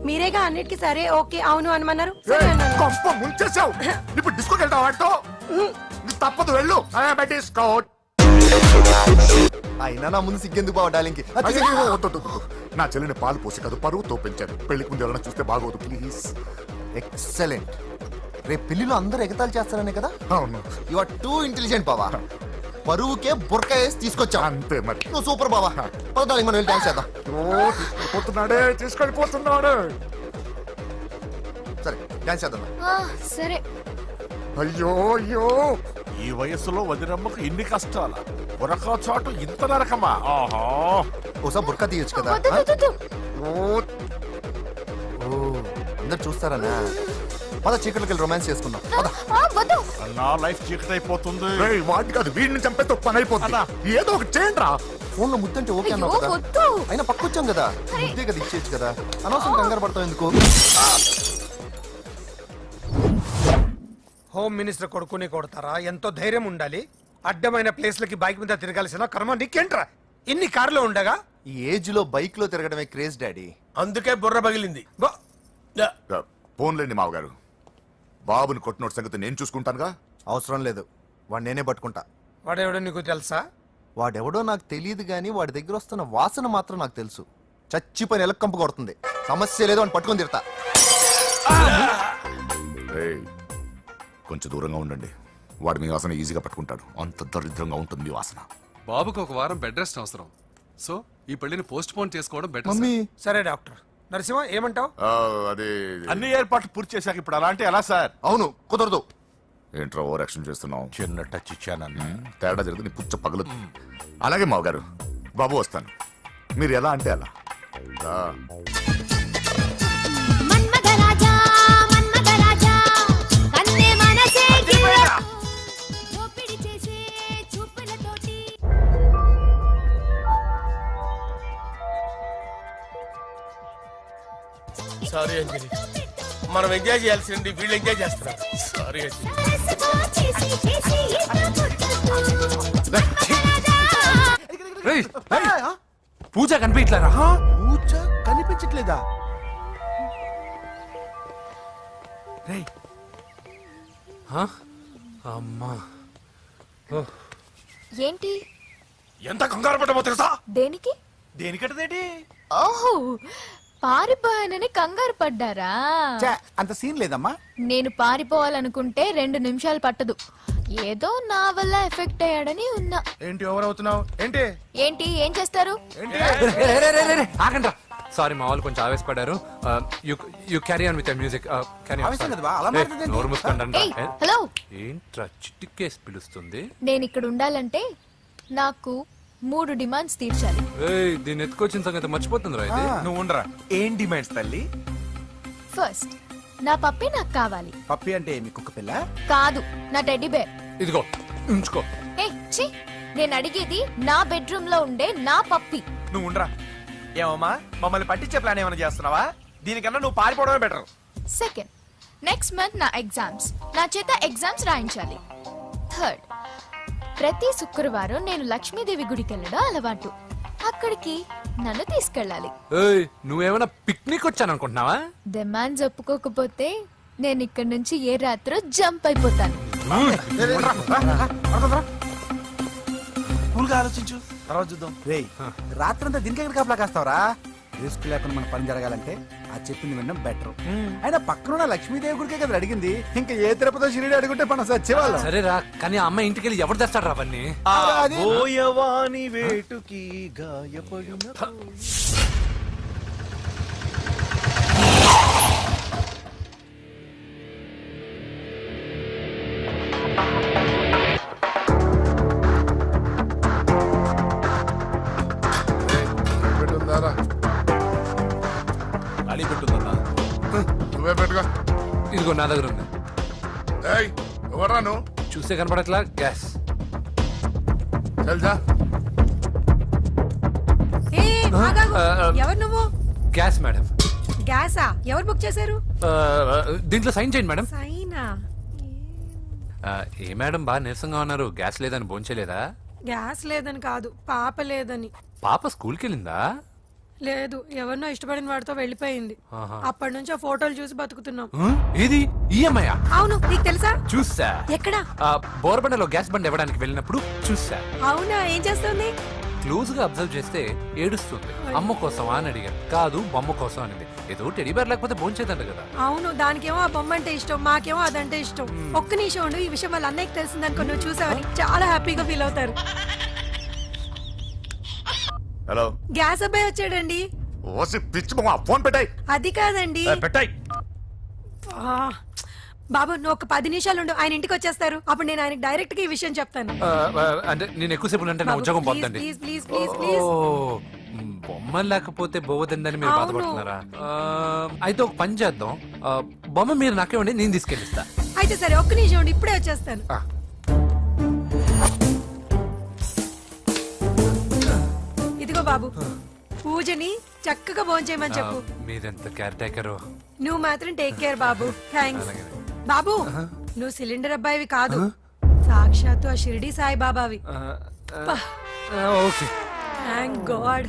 మీరేగా అన్నిటికీ సరే ఓకే అవును అనమన్నారు. సరే అన్నాను. కొంప ముంచేసావు. ఇప్పుడు డిస్కోకి వెళ్తావు వాటితో? తప్పదు, వెళ్ళు. డిస్కో. అయినా నా ముందు సిగ్గెందుకు బావ డార్లింగ్? నా చెల్లిని పాలు పోసి కాదు పరువుతో పెంచాను. పెళ్లికి ముందు ఎవరైనా చూస్తే బాగోదు ప్లీజ్. ఎక్సలెంట్. రేపు పెళ్లిలో అందరూ ఎగతాళి చేస్తారనే కదా? అవును. యు ఆర్ టూ ఇంటెలిజెంట్ బావా. పరువుకే బుర్క వేసి తీసుకొచ్చా. అంతే మరి. నువ్వు సూపర్ బావా. పదాలి మనం వెళ్ళి డాన్స్ చేద్దాం. పోతున్నాడే, తీసుకెళ్ళిపోతున్నాడు. సరే డాన్స్ చేద్దాం. సరే. అయ్యో అయ్యో, ఈ వయసులో వదినమ్మకు ఇన్ని కష్టాల ఒరక చోటు ఇంత నరకమా? ఆహా, ఓసారి బుర్కా తీయొచ్చు కదా. ఓ అందరు చూస్తారనా? పద చీకట్లోకి వెళ్ళి రొమాన్స్ చేసుకుందాం. నా లైఫ్ చీకటి అయిపోతుంది. వాటి కాదు, వీడిని చంపేతో పని అయిపోతుందా? ఏదో ఒకటి చేయండి రా. ఫోన్ లో ముద్దంటే ఓకే అన్నావు కదా. అయినా పక్కొచ్చాం కదా, ముద్దే కదా ఇచ్చేయచ్చు కదా. అనవసరం కంగారు పడతావు ఎందుకు? హోమ్ మినిస్టర్ కొడుకుని కొడతారా? ఎంతో ధైర్యం ఉండాలి. అడ్డమైన ప్లేస్లకి బైక్ మీద తిరగాల్సిన కర్మ నీకేంట్రా? ఇన్ని కార్లో ఉండగా ఈ ఏజ్ లో బైక్ లో తిరగడమే క్రేజ్ డాడీ. అందుకే బుర్ర పగిలింది. ఫోన్లేండి మావగారు, బాబుని కొట్టినోటి సంగతి నేను చూసుకుంటానుగా. అవసరం లేదు, వాడు నేనే పట్టుకుంటా. వాడెవడో నీకు తెలుసా? వాడెవడో నాకు తెలియదు గానీ వాడి దగ్గర వస్తున్న వాసన మాత్రం నాకు తెలుసు. చచ్చిపోయిన ఎలక్కంపు కొడుతుంది. సమస్య లేదు అని పట్టుకొని తిడతా. కొంచెం దూరంగా ఉండండి. వాడు మీ వాసన ఈజీగా పట్టుకుంటాడు. అంత దరిద్రంగా ఉంటుంది మీ వాసన. బాబుకి ఒక వారం బెడ్ రెస్ట్ అవసరం. సో ఈ పెళ్లిని పోస్ట్ పోన్ చేసుకోవడం బెటర్. మమ్మీ సరే డాక్టర్. నరసింహ ఏమంటావు? అదే అన్ని ఏర్పాట్లు పూర్తి చేశాక ఇప్పుడు అలాంటి ఎలా సార్? అవును కుదరదు. ఏంట్రా ఓవర్ యాక్షన్ చేస్తున్నావు? చిన్న టచ్ ఇచ్చానన్న. తేడా జరిగితే నీ పుచ్చ పగలు. అలాగే మావగారు, బాబు వస్తాను. మీరు ఎలా అంటే అలా. సారీ అంజలి, మనం ఎంజాయ్ చేయాల్సింది వీళ్ళు ఎంజాయ్ చేస్తున్నారు. సారీ అంజలి. పూజ కనిపించలేరా? పూజ కనిపించట్లేదా? అమ్మా, ఏంటి? ఎంత కంగారు పడ్డమో తెలుసా? దేనికి? దేనికటదేటి? ఓహో, పారిపోయానని కంగారు పడ్డారా? ఛే, అంత సీన్ లేదమ్మా. నేను పారిపోవాలనుకుంటే 2 నిమిషాలు పట్టదు. ఏదో నా వల్ల ఎఫెక్ట్ అయ్యాడని ఉన్నా. ఏంటి ఓవర్ అవుతున్నావు? ఏంటి ఏంటి ఏం చేస్తారు? ఆగండి. సారీ, మా వాళ్ళు కొంచెం ఆవేశపడ్డారు. You carry on with music. ఆవేశం కదా బా, అలా మాట్లాడేదేంటి? నోరు మూసుకోండి. ఏయ్, హలో. ఏంట్రా చిట్టికేసి పిలుస్తుంది? నేను ఇక్కడ ఉండాలంటే నాకు 3 డిమాండ్స్ తీర్చాలి. ఏయ్, దీన్ని ఎత్తుకొచ్చిన సంగతి మర్చిపోతుందిరా ఇది. నువ్వు ఉండరా. ఏం డిమాండ్స్ తల్లి? ఫస్ట్, నా పప్పి నాకు కావాలి. పప్పి అంటే మీ కుక్క పిల్ల? కాదు, నా టెడ్డీ బేర్. ఇదిగో ఉంచుకో. ఏ ఛీ, నేను అడిగేది నా బెడ్రూమ్ లో ఉండే నా పప్పి. నువ్వు ఉండరా. ఏమమ్మా, మమ్మల్ని పట్టించే ప్లాన్ ఏమైనా చేస్తున్నావా? దీనికన్నా నువ్వు పారిపోవడమే బెటర్. సెకండ్, నెక్స్ట్ మంత్ నా ఎగ్జామ్స్, నా చేత ఎగ్జామ్స్ రాయించాలి. థర్డ్, ప్రతి శుక్రవారం నేను లక్ష్మీదేవి గుడికి వెళ్ళడం అలవాటు. అక్కడికి నన్ను తీసుకెళ్ళాలి. ఏయ్, నువ్వేమైనా పిక్నిక్ వచ్చాను అనుకుంటున్నావా? డిమాండ్స్ ఒప్పుకోకపోతే నేను ఇక్కడి నుంచి ఏ రాత్రో జంప్ అయిపోతాను. కూల్గా ఆలోచించు, తర్వాత చూద్దాం. రేయ్, రాత్రంతా దీనికి ఎక్కడ కాపలా కాస్తావరా? రిస్క్ లేకుండా మన పని జరగాలంటే ఆ చెప్పింది వినడం బెటర్. అయినా పక్కన లక్ష్మీదేవి గుడికే కదా అడిగింది, ఇంకా ఏ తిరుపతి షిరిడి అడుగుంటే మనం సచ్చేవాళ్ళం. సరేరా, కానీ ఆ అమ్మాయి ఇంటికి వెళ్ళి ఎవరు తెస్తాడు రా అవన్నీ? ఓయవాని వేటుకి గాయపడిన అడి పెట్టుందన్నా. నువ్వే పెట్టుకో. ఇదిగో నా దగ్గర ఉంది. ఏయ్, ఎవరా నువ్వు? చూస్తే కనపడట్లా? గ్యాస్. తెలుసా? ఏ, ఆగాగు. ఎవరు నువ్వు? Gas madam. గ్యాసా? ఎవరు బుక్ చేశారు? దీంట్లో సైన్ చేయండి మేడం. సైనా? ఏ మేడం బాగా నీరసంగా ఉన్నారు? గ్యాస్ లేదని భోంచలేదా? గ్యాస్ లేదని కాదు, పాప లేదని. పాప స్కూల్కి వెళ్ళిందా? లేదు, ఎవరినో ఇష్టపడిన వాడితో వెళ్ళిపోయింది. ఆహా. అప్పటి నుంచి ఆ ఫోటోలు చూసి బతుకుతున్నాం. ఏది ఈఎంఐ? అవును, నీకు తెలుసా? చూసా. ఎక్కడా? బోర్బండలో గ్యాస్ బండ్ ఇవ్వడానికి వెళ్ళినప్పుడు చూసా. అవునా, ఏం చేస్తుంది? క్లోజ్ గా అబ్జర్వ్ చేస్తే ఏడుస్తుంది. అమ్మ కోసం అని అడిగాను. కాదు, బొమ్మ కోసం అనింది. ఏదో టెడీ బేర్ లేకపోతే భోంచేదంట కదా. అవును, దానికేమో ఆ బొమ్మ అంటే ఇష్టం, మాకేమో అదంటే ఇష్టం. ఒక్క నిమిషం ఉండు, ఈ విషయం వాళ్ళ అన్నయ్యకి తెలిసిందనుకో, నువ్వు చూసావని చాలా హ్యాపీగా ఫీల్ అవుతారు. హలో, గ్యాస్ అబ్బాయి వచ్చాడండి. ఓసి పిచ్చి బొమ్మ, ఫోన్ పెట్టాయి. అది కాదండి. పెట్టాయి. ఆ, బాబు నువ్వు ఒక 10 నిమిషాలు ఉండు, ఆయన ఇంటికి వచ్చేస్తారు. అప్పుడు నేను ఆయనకి డైరెక్ట్ గా ఈ విషయం చెప్తాను. అంటే నేను ఎక్కువసేపు అంటే నా ఉద్యోగం పోతండి. Please please please please. బొమ్మ లేకపోతే బోవదందని మీరు అవును. బాధపడుతున్నారా? అయితే ఒక పని చేద్దాం. బొమ్మ మీరు నాకేమండి, నేను తీసుకెళ్ళిస్తా. అయితే సరే, ఒక్క నిమిషం ఉండు, ఇప్పుడే వచ్చేస్తాను. ఇదిగో బాబు, పూజని చక్కగా భోంచేయమని చెప్పు. మీరెంత కేర్ టేకరు. నువ్వు మాత్రం టేక్ కేర్ బాబు. థ్యాంక్స్ బాబు. నువ్వు సిలిండర్ అబ్బాయివి కాదు, సాక్షాత్తు ఆ షిరిడి సాయి బాబావి. ఓకే. Thank God.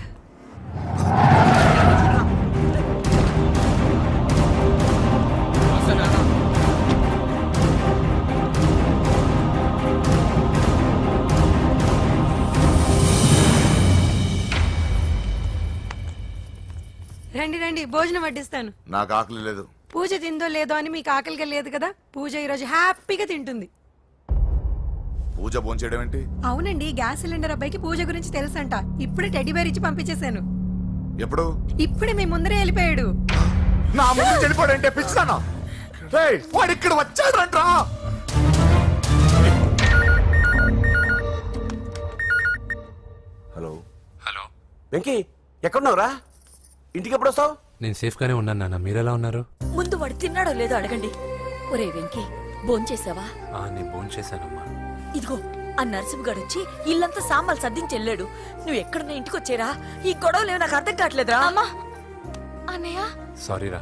రండి రండి, భోజనం వడ్డిస్తాను. నాకు ఆకలి లేదు. పూజ తిందో లేదో అని మీకు ఆకలిగా లేదు కదా, పూజ ఈరోజు హ్యాపీగా తింటుంది. పూజ భోంచేయడం ఏంటి? అవునండి, గ్యాస్ సిలిండర్ అబ్బాయికి పూజ గురించి తెలుసంట. ఇప్పుడే టెడ్డీ బేర్ ఇచ్చి పంపించేశాను. ఎప్పుడు? ఇప్పుడే మీ ముందరే వెళ్ళిపోయాడు. నా ముందు చెడిపోడంటే పిచ్చిదానా? రేయ్, వాడు ఇక్కడ వచ్చాడంట్రా. హలో హలో వెంకీ, ఎక్కడున్నావురా? ఇంటికి ఎప్పుడు వస్తావు? నేను సేఫ్ గానే ఉన్నాను నాన్న. మీరెలా ఉన్నారు? ముందు వాడు తిన్నాడో లేదో అడగండి. ఒరే వెంకీ, భోంచేసావా? నేను భోంచేశానమ్మా. ఇదిగో ఆ నరసింహగాడు వచ్చి ఇల్లంతా సామాన్లు సర్దించి వెళ్ళాడు. నువ్వు ఎక్కడున్నా ఇంటికి వచ్చేరా? ఈ గొడవలేవు నాకు అర్థం కావట్లేదురా. అన్నయ్య, సారీరా.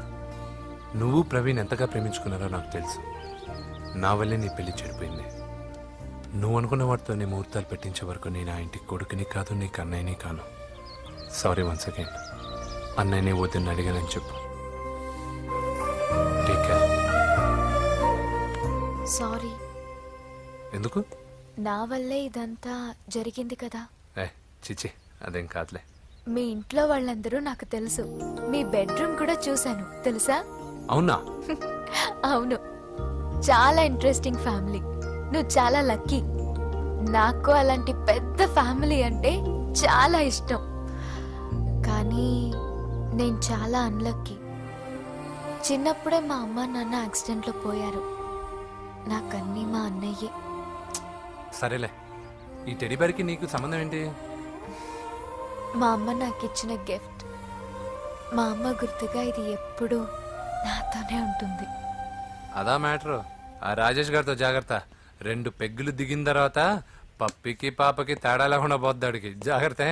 నువ్వు ప్రవీణ్ ఎంతగా ప్రేమించుకున్నారో నాకు తెలుసు. నా వల్లే నీ పెళ్లి చెడిపోయింది. నువ్వు అనుకున్న వాటితో నీ ముహూర్తాలు పెట్టించే వరకు నేను ఆ ఇంటికి కొడుకుని కాదు, నీకు అన్నయ్యని కాను. Sorry once again. అన్నయ్యని వద్దని అడిగానని చెప్పు. Take care. సారీ. ఎందుకు? నా వల్లే ఇదంతా జరిగింది కదా. చిచి, అదేం కాదులే. మీ ఇంట్లో వాళ్ళందరూ నాకు తెలుసు. మీ బెడ్రూమ్ కూడా చూశాను, తెలుసా? అవునా? అవును, చాలా ఇంట్రెస్టింగ్ ఫ్యామిలీ. నువ్వు చాలా లక్కీ. నాకు అలాంటి పెద్ద ఫ్యామిలీ అంటే చాలా ఇష్టం. కానీ నేను చాలా అన్లక్కీ. చిన్నప్పుడే మా అమ్మ నాన్న యాక్సిడెంట్లో పోయారు. నాకన్నీ మా అన్నయ్యే. సరేలే, ఈ టెడీ బేర్కి నీకు సంబంధం ఏంటి? మా అమ్మ నాకు ఇచ్చిన గిఫ్ట్. మా అమ్మ గుర్తుగా ఇది ఎప్పుడూ నాతోనే ఉంటుంది. అదా మ్యాటర్. ఆ రాజేష్ గారితో జాగ్రత్త. 2 పెగ్గులు దిగిన తర్వాత పప్పికి పాపకి తేడా లేకుండా పోద్దాడికి. జాగ్రత్త.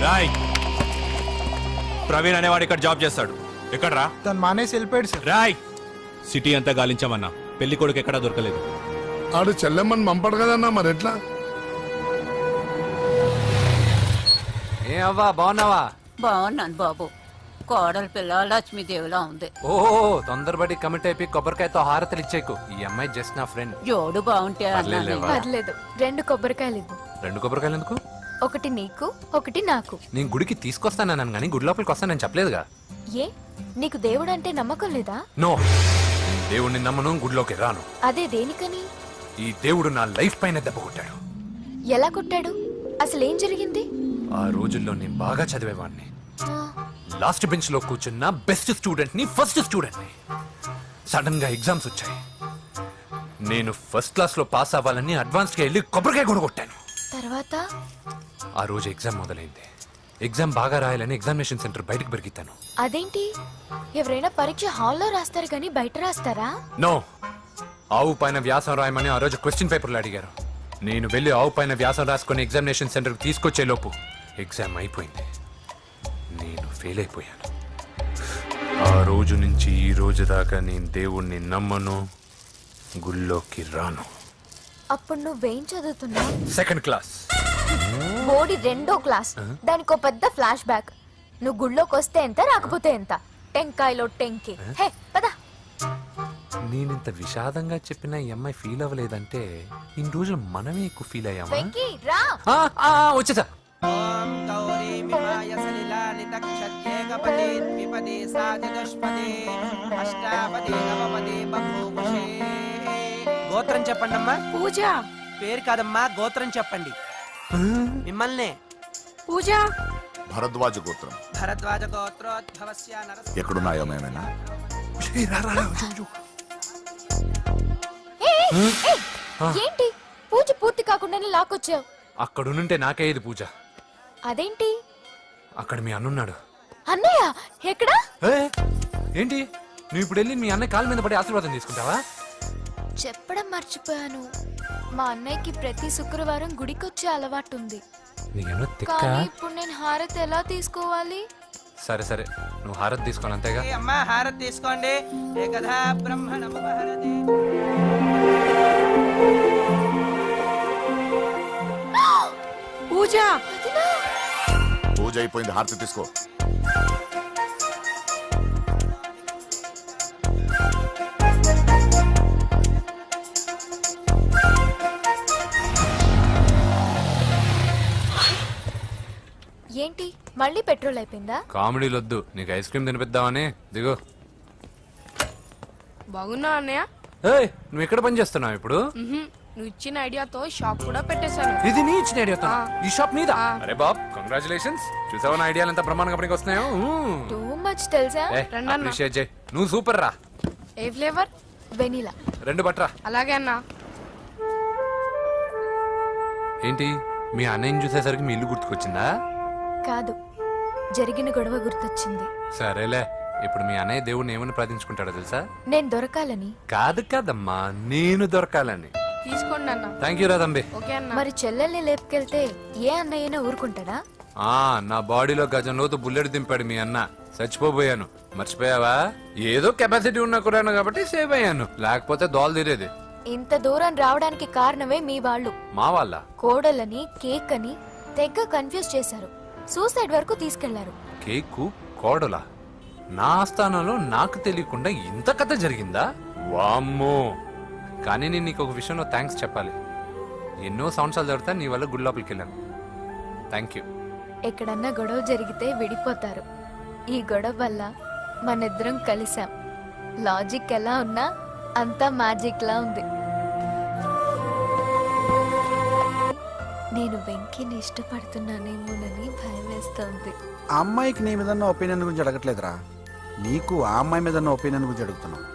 రాయ్, ప్రవీణ్ అనేవాడు ఇక్కడ జాబ్ చేస్తాడు. ఎక్కడ్రా? తను మానేసి వెళ్ళిపోయాడు సార్. రాయ్, సిటీ అంతా గాలించామన్నా, పెళ్లి కొడుకు ఎక్కడా దొరకలేదు. ఆడు చెల్లెమ్మని పంపడు కదన్నా, మరి ఎట్లా? ఏ అవ్వా, బాగున్నావా? బాగున్నాను బాబు. కోడలి పిల్ల లక్ష్మీదేవిలా ఉంది. ఓ తొందరపడి కమిట్ అయిపోయి కొబ్బరికాయతో హారతలు ఇచ్చేకు. ఈ అమ్మాయి జస్ట్ నా ఫ్రెండ్. జోడు బాగుంటే పర్లేదులేవా? పర్లేదు, 2 కొబ్బరికాయలు ఇవ్వు. 2 కొబ్బరికాయలు ఎందుకు? ఒకటి నీకు, ఒకటి నాకు. నేను గుడికి తీసుకొస్తానన్నాను కానీ గుడి లోపలికి వస్తానని చెప్పలేదుగా. ఏ, నీకు దేవుడు అంటే నమ్మకం లేదా? నో, నేను దేవుడిని నమ్మను, గుడిలోకి రాను. అదే దేనికని? ఈ దేవుడు నా లైఫ్ పైన దెబ్బ కొట్టాడు. ఎలా కొట్టాడు? అసలేం జరిగింది? ఆ రోజుల్లో నేను బాగా చదివేవాడిని. ఆ, లాస్ట్ బెంచ్ లో కూర్చున్న బెస్ట్ స్టూడెంట్ ని, ఫస్ట్ స్టూడెంట్ ని. సడన్ గా ఎగ్జామ్స్ వచ్చాయి. నేను ఫస్ట్ క్లాస్ లో పాస్ అవ్వాలని అడ్వాన్స్ కి వెళ్ళి కొబ్బరికాయ కూడా కొట్టాను. తర్వాత? ఆ రోజు ఎగ్జామ్ మొదలైంది. ఎగ్జామ్ బాగా రాయాలని ఎగ్జామినేషన్ సెంటర్ బయటకు పెరిగితాను. అదేంటి, ఎవరైనా పరీక్ష హాల్లో రాస్తారు కానీ బయట రాస్తారా? నో, ఆవు పైన వ్యాసం రాయమని ఆ రోజు క్వశ్చన్ పేపర్లు అడిగారు. నేను వెళ్ళి ఆవు పైన వ్యాసం రాసుకొని ఎగ్జామినేషన్ సెంటర్కి తీసుకొచ్చే లోపు ఎగ్జామ్ అయిపోయింది. నేను ఫెయిల్ అయిపోయాను. ఆ రోజు నుంచి ఈ రోజు దాకా నేను దేవుణ్ణి నమ్మను, గుళ్ళోకి రాను. అప్పుడు నువ్వేం చదువుతున్నావు? 2nd class. బోడి 2వ క్లాస్. దానికో పెద్ద ఫ్లాష్ బ్యాక్. నువ్వు గుళ్ళోకి వస్తే ఎంత, రాకపోతే ఎంత. టెంకాయలో టెంకి. హే పద. నేనింత విషాదంగా చెప్పిన ఈ అమ్మాయి ఫీల్ అవ్వలేదంటే ఇన్ని రోజులు మనమే ఎక్కువ ఫీల్ అయ్యామా? వెంకీ రా. వచ్చేసా. గోత్రం చెప్పండి అమ్మా. పూజ. పేరు కాదమ్మా, గోత్రం చెప్పండి. మిమ్మల్ని. పూజ. భరద్వాజ గోత్రం. భరద్వాజ గోత్రోద్భవస్య నరసింహ. ఎక్కడున్నాయో మేమైనా? ఏంటి పూజ పూర్తి కాకుండానే లాక్కొచ్చావు? అక్కడుంటే నాకే ఇది పూజ. అదేంటి? అక్కడ మీ అన్నున్నాడు. అన్నయ్య ఎక్కడా? ఏంటి, నువ్వు ఇప్పుడు వెళ్ళి మీ అన్నయ్య కాళ్ళ మీద పడి ఆశీర్వాదం తీసుకుంటావా? చెప్పడం మర్చిపోయాను. మా అన్నయ్యకి ప్రతి శుక్రవారం గుడికొచ్చే అలవాటు ఉంది. నీకేమో తిక్క. కానీ ఇప్పుడు నేను హారతి ఎలా తీసుకోవాలి? సరే సరే, నువ్వు హారతి తీసుకోవాలి అంతేగా. ఏ అమ్మా, హారతి తీసుకోండి. ఏకదా బ్రహ్మణముపహరతి. పూజ. పూజ అయిపోయింది, హారతి తీసుకో. ఏంటి మళ్ళీ పెట్రోల్ అయిపోయిందా? కామెడీలు వద్దు, నీకు ఐస్ క్రీమ్ తినిపిద్దామని. దిగు. బాగున్నా అన్నయ్య? ఏయ్, నువ్వు ఎక్కడ పని చేస్తున్నావు ఇప్పుడు? నువ్వు ఇచ్చిన ఐడియాతో షాప్ కూడా పెట్టేశాను. ఇది నీ ఇచ్చిన ఐడియా? ఈ షాప్ నీదా? అరే బాబ్, కంగ్రాచులేషన్స్. చూసావా నా ఐడియాలు ఎంత బ్రహ్మాండంగా పనికి వస్తున్నాయో? టూ మచ్ తెలుసా? అప్రిషియేట్ చేయి. నువ్వు సూపర్ రా. ఏ ఫ్లేవర్? వెనీలా. 2 బట్రా. అలాగే అన్నా. ఏంటి, మీ అన్నయ్యని చూసేసరికి మీ ఇల్లు గుర్తుకొచ్చిందా? కాదు, జరిగిన గొడవ గుర్తొచ్చింది. సరేలే, ఇప్పుడు మీ అన్నయ్య దేవుడిని ఏమని ప్రార్థించుకుంటాడో తెలుసా? నేను దొరకాలని. కాదు కాదమ్మా, నేను దొరకాలని. తీసుకోండి అన్న. థ్యాంక్ యూ రా తంబి. ఓకే అన్న. మరి చెల్లెల్ని లేపుకెళ్తే ఏ అన్నయ్యనా ఊరుకుంటాడా? నా బాడీలో గజం లోతు బుల్లెట్ దింపాడు మీ అన్న. చచ్చిపోబోయాను. మర్చిపోయావా? ఏదో కెపాసిటీ ఉన్నా కూడా కాబట్టి సేవ్ అయ్యాను, లేకపోతే దోల తీరేది. ఇంత దూరం రావడానికి కారణమే మీ వాళ్ళు. మా వాళ్ళ కోడలని కేక్ అని తెగ కన్ఫ్యూజ్ చేశారు. సూసైడ్ వరకు తీసుకెళ్లారు. కేకు కోడలా? నా ఆస్థానంలో నాకు తెలియకుండా ఇంత కథ జరిగిందా? వామ్మో. కానీ నేను నీకు ఒక విషయంలో థ్యాంక్స్ చెప్పాలి. ఎన్నో సంవత్సరాలు జరుగుతా నీ వల్ల గుడి లోపలికి వెళ్ళాను. Thank you. ఎక్కడన్నా గొడవ జరిగితే విడిపోతారు. ఈ గొడవ వల్ల మనిద్దరం కలిసాం. లాజిక్ ఎలా ఉన్నా అంతా మ్యాజిక్ లా ఉంది. నేను వెంకీని ఇష్టపడుతున్నానేమోనని భయం వేస్తోంది. ఆ అమ్మాయికి నీ మీద ఒపీనియన్ గురించి అడగట్లేదురా, నీకు ఆ అమ్మాయి మీద ఒపీనియన్ గురించి అడుగుతున్నావు.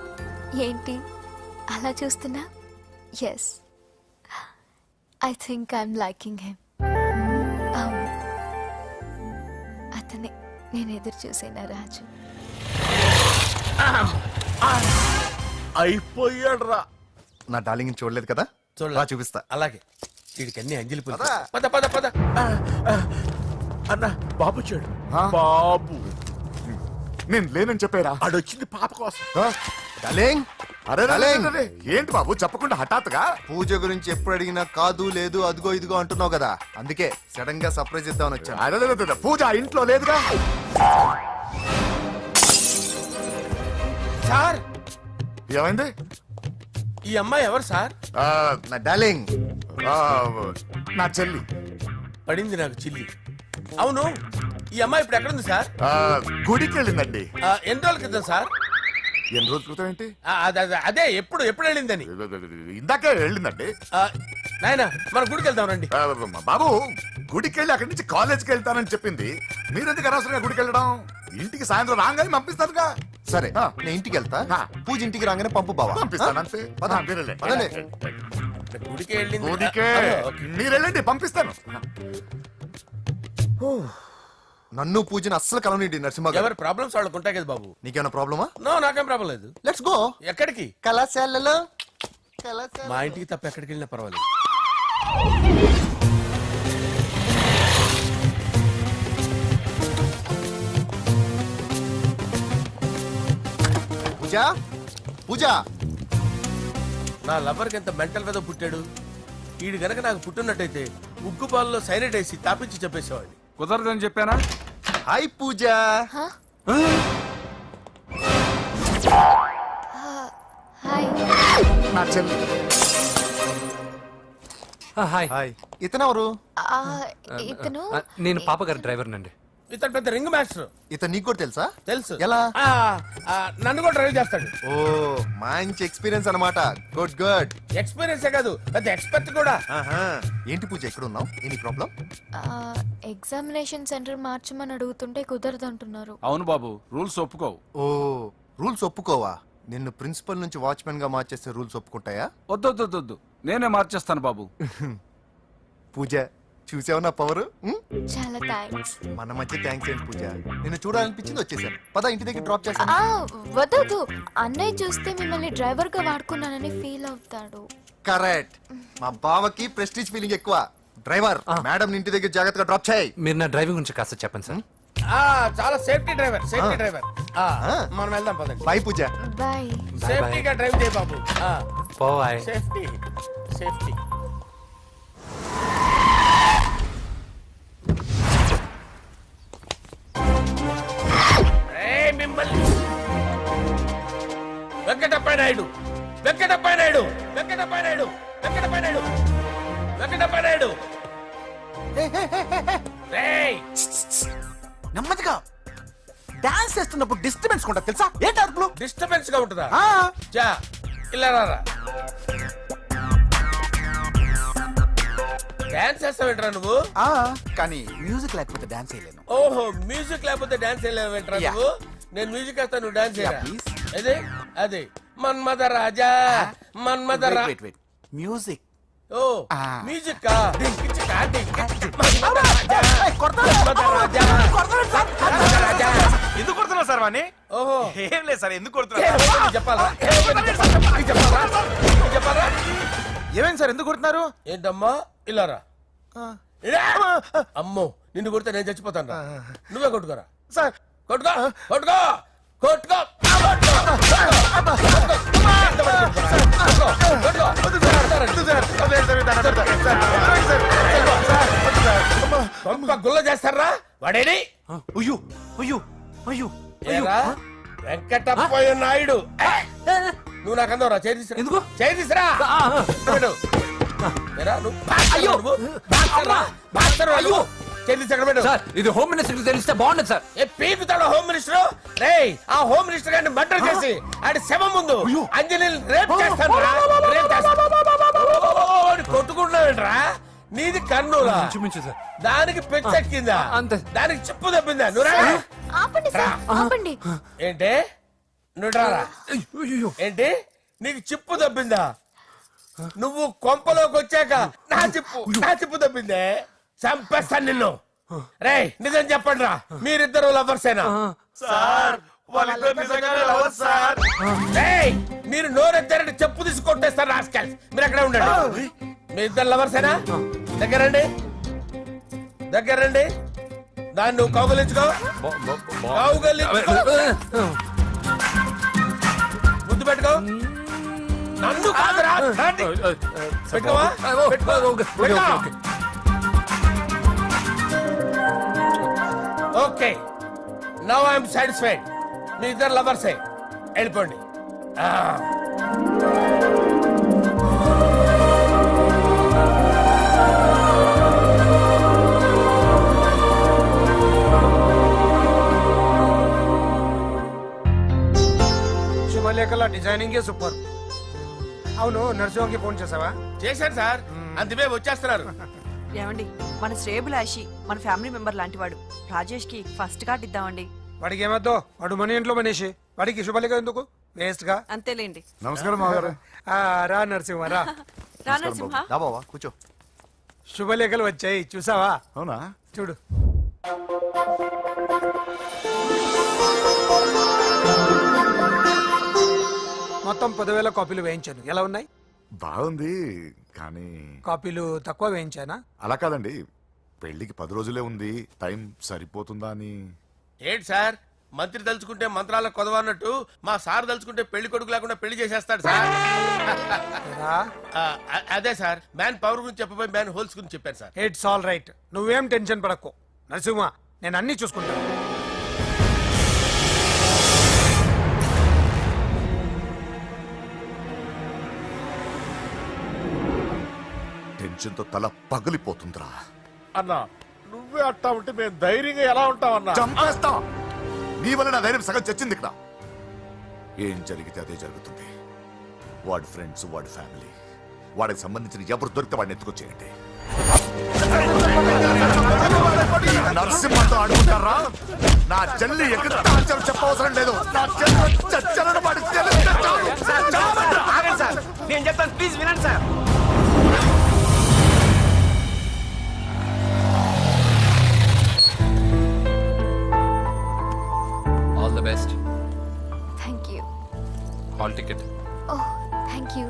ఏంటి అలా చూస్తున్నా? Yes, I think I'm liking him. అవును, అతనే నేను ఎదురు చూసేనా రాజు. అయిపోయాడు రా. నా డార్లింగ్ చూడలేదు కదా, రా చూపిస్తా. అలాగే వీడికి అన్ని అంజలి పూలు. పద పద పద. అన్న బాబు వచ్చాడు. బాబు నేను లేనని చెప్పారా? ఆడొచ్చింది పాప కోసం. డార్లింగ్, అరే డార్లింగ్. ఏంటి బాబు చెప్పకుండా హఠాత్తుగా? పూజ గురించి ఎప్పుడు అడిగినా కాదు లేదు అదిగో ఇదిగో అంటున్నావు కదా, అందుకే సడన్ గా సర్ప్రైజ్ ఇద్దామని వచ్చాను. అరే పూజ ఇంట్లో లేదుగా. సార్ ఏమైంది? ఈ అమ్మాయి ఎవరు సార్? నా డార్లింగ్, ఆ, నా చెల్లి. పడింది నాకు చిల్లి. అవును, ఈ అమ్మాయి ఇప్పుడు ఎక్కడుంది సార్? గుడికి వెళ్ళిందండి. ఎన్ని రోజుల క్రితం సార్? ఎన్ని రోజుల క్రితం ఏంటి? అదే ఎప్పుడు ఎప్పుడు వెళ్ళిందని. ఇందాకే వెళ్ళిందండి. నాయన మన గుడికి వెళ్దాం రండి. బాబు గుడికి వెళ్ళి అక్కడి నుంచి కాలేజ్కి వెళ్తానని చెప్పింది. మీరెందుకు అనవసరంగా గుడికి వెళ్ళడం? ఇంటికి సాయంత్రం రాగానే పంపిస్తానుగా. సరే నేను ఇంటికి వెళ్తా, పూజ ఇంటికి రాగానే పంపు బావా. పంపిస్తాను అంతే. పదండి. గుడికి వెళ్ళింది. గుడికే మీరు వెళ్ళండి, పంపిస్తాను. నన్ను పూజని అస్సలు కలవనిండి నరసింహ గారు. ఎవరి ప్రాబ్లమ్స్ వాళ్ళకు ఉంటాయి కదా బాబు. నీకేమైనా ప్రాబ్లమా? నో, నాకేం ప్రాబ్లం లేదు. Let's go. ఎక్కడికి? కళాశాలలో. మా ఇంటికి తప్ప ఎక్కడికి వెళ్ళినా పర్వాలేదు. పూజ, పూజ. నా లవర్కి ఎంత మెంటల్ మీద పుట్టాడు. వీడు గనక నాకు పుట్టినట్టయితే ఉగ్గు పాలలో సైనట్ వేసి తాపించి చెప్పేసేవాడిని. కుదరదని చెప్పానా? హాయ్ పూజ. హాయ్. నా చెల్లి. హాయ్. హాయ్. ఇతనెవరు? ఇతను నేను పాప గారి డ్రైవర్ నండి. ఇతను పెద్ద రింగ్ మాస్టర్. ఇతను నీకు కూడా తెలుసా? తెలుసు. ఎలా? నన్ను కూడా డ్రైవ్ చేస్తాడు. ఓ మంచి ఎక్స్పీరియన్స్ అన్నమాట. Good good. ఎక్స్పీరియన్స్ కాదు, పెద్ద ఎక్స్పర్ట్ కూడా. ఏంటి పూజ ఎక్కడ ఉన్నావు? Any problem? ఎగ్జామినేషన్ సెంటర్ మార్చమని అడుగుతుంటే కుదరదంటున్నారు. అవును బాబు, రూల్స్ ఒప్పుకోవు. ఓ రూల్స్ ఒప్పుకోవా? నిన్ను ప్రిన్సిపల్ నుంచి వాచ్మెన్ గా మార్చేస్తే రూల్స్ ఒప్పుకుంటాయా? వద్దు, నేనే మార్చేస్తాను బాబు. పూజ చూసావు నా పవర్? చాలా థ్యాంక్స్. మన మధ్య థ్యాంక్స్ ఏంటి పూజ, నిన్ను చూడాలనిపించింది వచ్చేసాను. పద ఇంటి దగ్గర డ్రాప్ చేస్తాను. వద్దు, అన్నయ్య చూస్తే మిమ్మల్ని డ్రైవర్ గా వాడుకున్నానని ఫీల్ అవుతాడు. కరెక్ట్. మా బావకి ప్రెస్టీజ్ ఫీలింగ్ ఎక్కువ. డ్రైవర్, మేడం ఇంటి దగ్గర జాగ్రత్తగా డ్రాప్ చేయి. మీరు నా డ్రైవింగ్ గురించి కాస్త చెప్పండి సార్. చాలా సేఫ్టీ డ్రైవర్. మనం వెళ్దాం పదండి. బై పూజ. బాయ్. సేఫ్టీగా డ్రైవ్ చేయ బాబు. బాయ్. Safety safety. మిమ్మల్ని వెంకటప్ప నాయుడు, వెంకటప్ప నాయుడు, వెంకటప్ప నాయుడు, వెంకటప్ప నాయుడు, వెంకటప్ప నాయుడు. నెమ్మదిగా డాన్స్ చేస్తున్నప్పుడు డిస్టర్బెన్స్ ఉంటా తెలుసా? ఏంటి అరుపులు? డిస్టర్బెన్స్ గా ఉంటుందా? చా ఇలా రారా. డాన్స్ చేస్తావేంట్రా నువ్వు? కానీ మ్యూజిక్ లేకపోతే డాన్స్ చేయలేను. ఓహో, మ్యూజిక్ లేకపోతే డాన్స్ చేయలేవేంట్రా నువ్వు? నేను మ్యూజిక్ వేస్తా, నువ్వు డాన్స్ చేయరా? అదే అదే మన్మద రాజా, మన్మద మ్యూజిక్. ఓ మ్యూజిక్ ఎందుకు కొడుతున్నా సార్ వాణ్ణి? ఓహో ఏం లేదు సార్, ఎందుకు కొడుతున్నా చెప్పాలా? ఏమైంది సార్, ఎందుకు కొడుతున్నారు? ఏంటమ్మా ఇలారా. అమ్మో, నిన్ను కొడితే నేను చచ్చిపోతాను. నువ్వే కొట్టుకోరా సార్. కొట్టుకో కొట్టుకో కొట్టుకో. గుల్ల చేస్తారా వాడేని? అయ్యో అయ్యో అయ్యో వెంకటప్ప నాయుడు, నువ్వు నాకు అందరా చేతిరా. ఎందుకు చేతిరా? ఇది హోమ్ మినిస్టర్ తెలిస్తే బాగుండదు సార్. పీకుతాడు హోమ్ మినిస్టర్. రే ఆ హోమ్ మినిస్టర్ గారిని మర్డర్ చేసి ఆడి శవం ముందు అంజలి రేప్ చేస్తాను. కొట్టుకుంటున్నావేంట్రా? నీది కన్నులా ఇంచుమించు సార్. దానికి పెంచెక్కిందా అంతే. దానికి చిప్పు తప్పిందా నువ్వు రా. ఆపండి సార్ ఆపండి ఏంటి నువ్వు రారా ఏంటి నీకు చిప్పు తప్పిందా నువ్వు కొంపలోకి వచ్చాక నా చిప్పు తప్పిందే చంపేస్తాను నిన్ను రే నిజం చెప్పండి రా మీరిద్దరు లవర్సేనా రేయ్, మీరు నోరెత్తారంటే చెప్పు తీసి కొట్టేస్తారు రాస్కల్స్ మీరు ఎక్కడ ఉండండి మీ ఇద్దరు లవర్సేనా దగ్గరండి దాన్ని నువ్వు కౌగలించుకో ముద్దు పెట్టుకో నన్ను కాదురా రండి. పెట్టుకోవా? పెట్టుకో. ఓకే నౌ ఐఎమ్ సాటిస్ఫైడ్ మీ ఇద్దరు లవర్సే వెళ్ళిపోండి శుభలేఖల డిజైనింగ్ సూపర్. అవును నరసింహకి ఫోన్ చేసావా? చేశాను సార్ అందువే వచ్చేస్తున్నారు ఏమండి మన శ్రేయబులాషి మన ఫ్యామిలీ మెంబర్ లాంటి వాడు రాజేష్ కి ఫస్ట్ కార్డ్ ఇద్దామండి. వాడికి ఏమద్దో వాడు మన ఇంట్లో మనిషి వాడికి శుభలేఖ ఎందుకు వేస్ట్ గా. అంతేలేండి. నమస్కారం మామగారు. రా నరసింహ రా. రా నరసింహ. దా బావా కూర్చో. శుభలేఖలు వచ్చాయి చూసావా? అవునా? చూడు. మొత్తం 10,000 కాపీలు వేయించాను. ఎలా ఉన్నాయి? బాగుంది కానీ కాపీలు తక్కువ వేయించానా? అలా కాదండి, పెళ్లికి 10 రోజులే ఉంది, టైం సరిపోతుందా అని. ఏంటి సార్ మంత్రి తలుచుకుంటే మంత్రాలకు కొదవన్నట్టు మా సార్ తలుచుకుంటే పెళ్లి కొడుకు లేకుండా పెళ్లి చేసేస్తాడు సార్ ఏరా? అదే సార్ మ్యాన్ పవర్ గురించి చెప్పబోయి మ్యాన్ హోల్స్ గురించి చెప్పారు సార్ ఇట్స్ ఆల్ రైట్. నువ్వేం టెన్షన్ పడకు నరసింహ, నేను అన్ని చూసుకుంటాను. టెన్షన్ తో తల పగిలిపోతుందిరా. అన్నా నువ్వే అట్టా ఉంటే మేము ధైర్యంగా ఎలా ఉంటామన్నా చంపేస్తా. నీ వల్ల నా ధైర్యం సగం చచ్చింది ఇక్కడ. ఏం జరిగితే అదే జరుగుతుంది. వాడి ఫ్రెండ్స్, వాడి ఫ్యామిలీ, వాడికి సంబంధించిన ఎవరు దొరికితే వాడిని ఎత్తుకొచ్చేయండి. నరసింహతో ఆడుకుంటారా? నా చెల్లి ఎక్కడ చెప్పవసరం లేదు. నా చెల్లి చచ్చలను వాడి నేను చెప్తాను ప్లీజ్ వినండి sir. All the best. Thank you. Hall ticket. Oh thank you.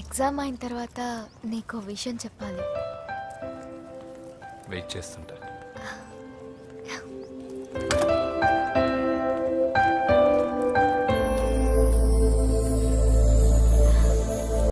Exam అయిన తర్వాత నీకు విషయం చెప్పాలి. వెయిట్ చేస్తుంటా.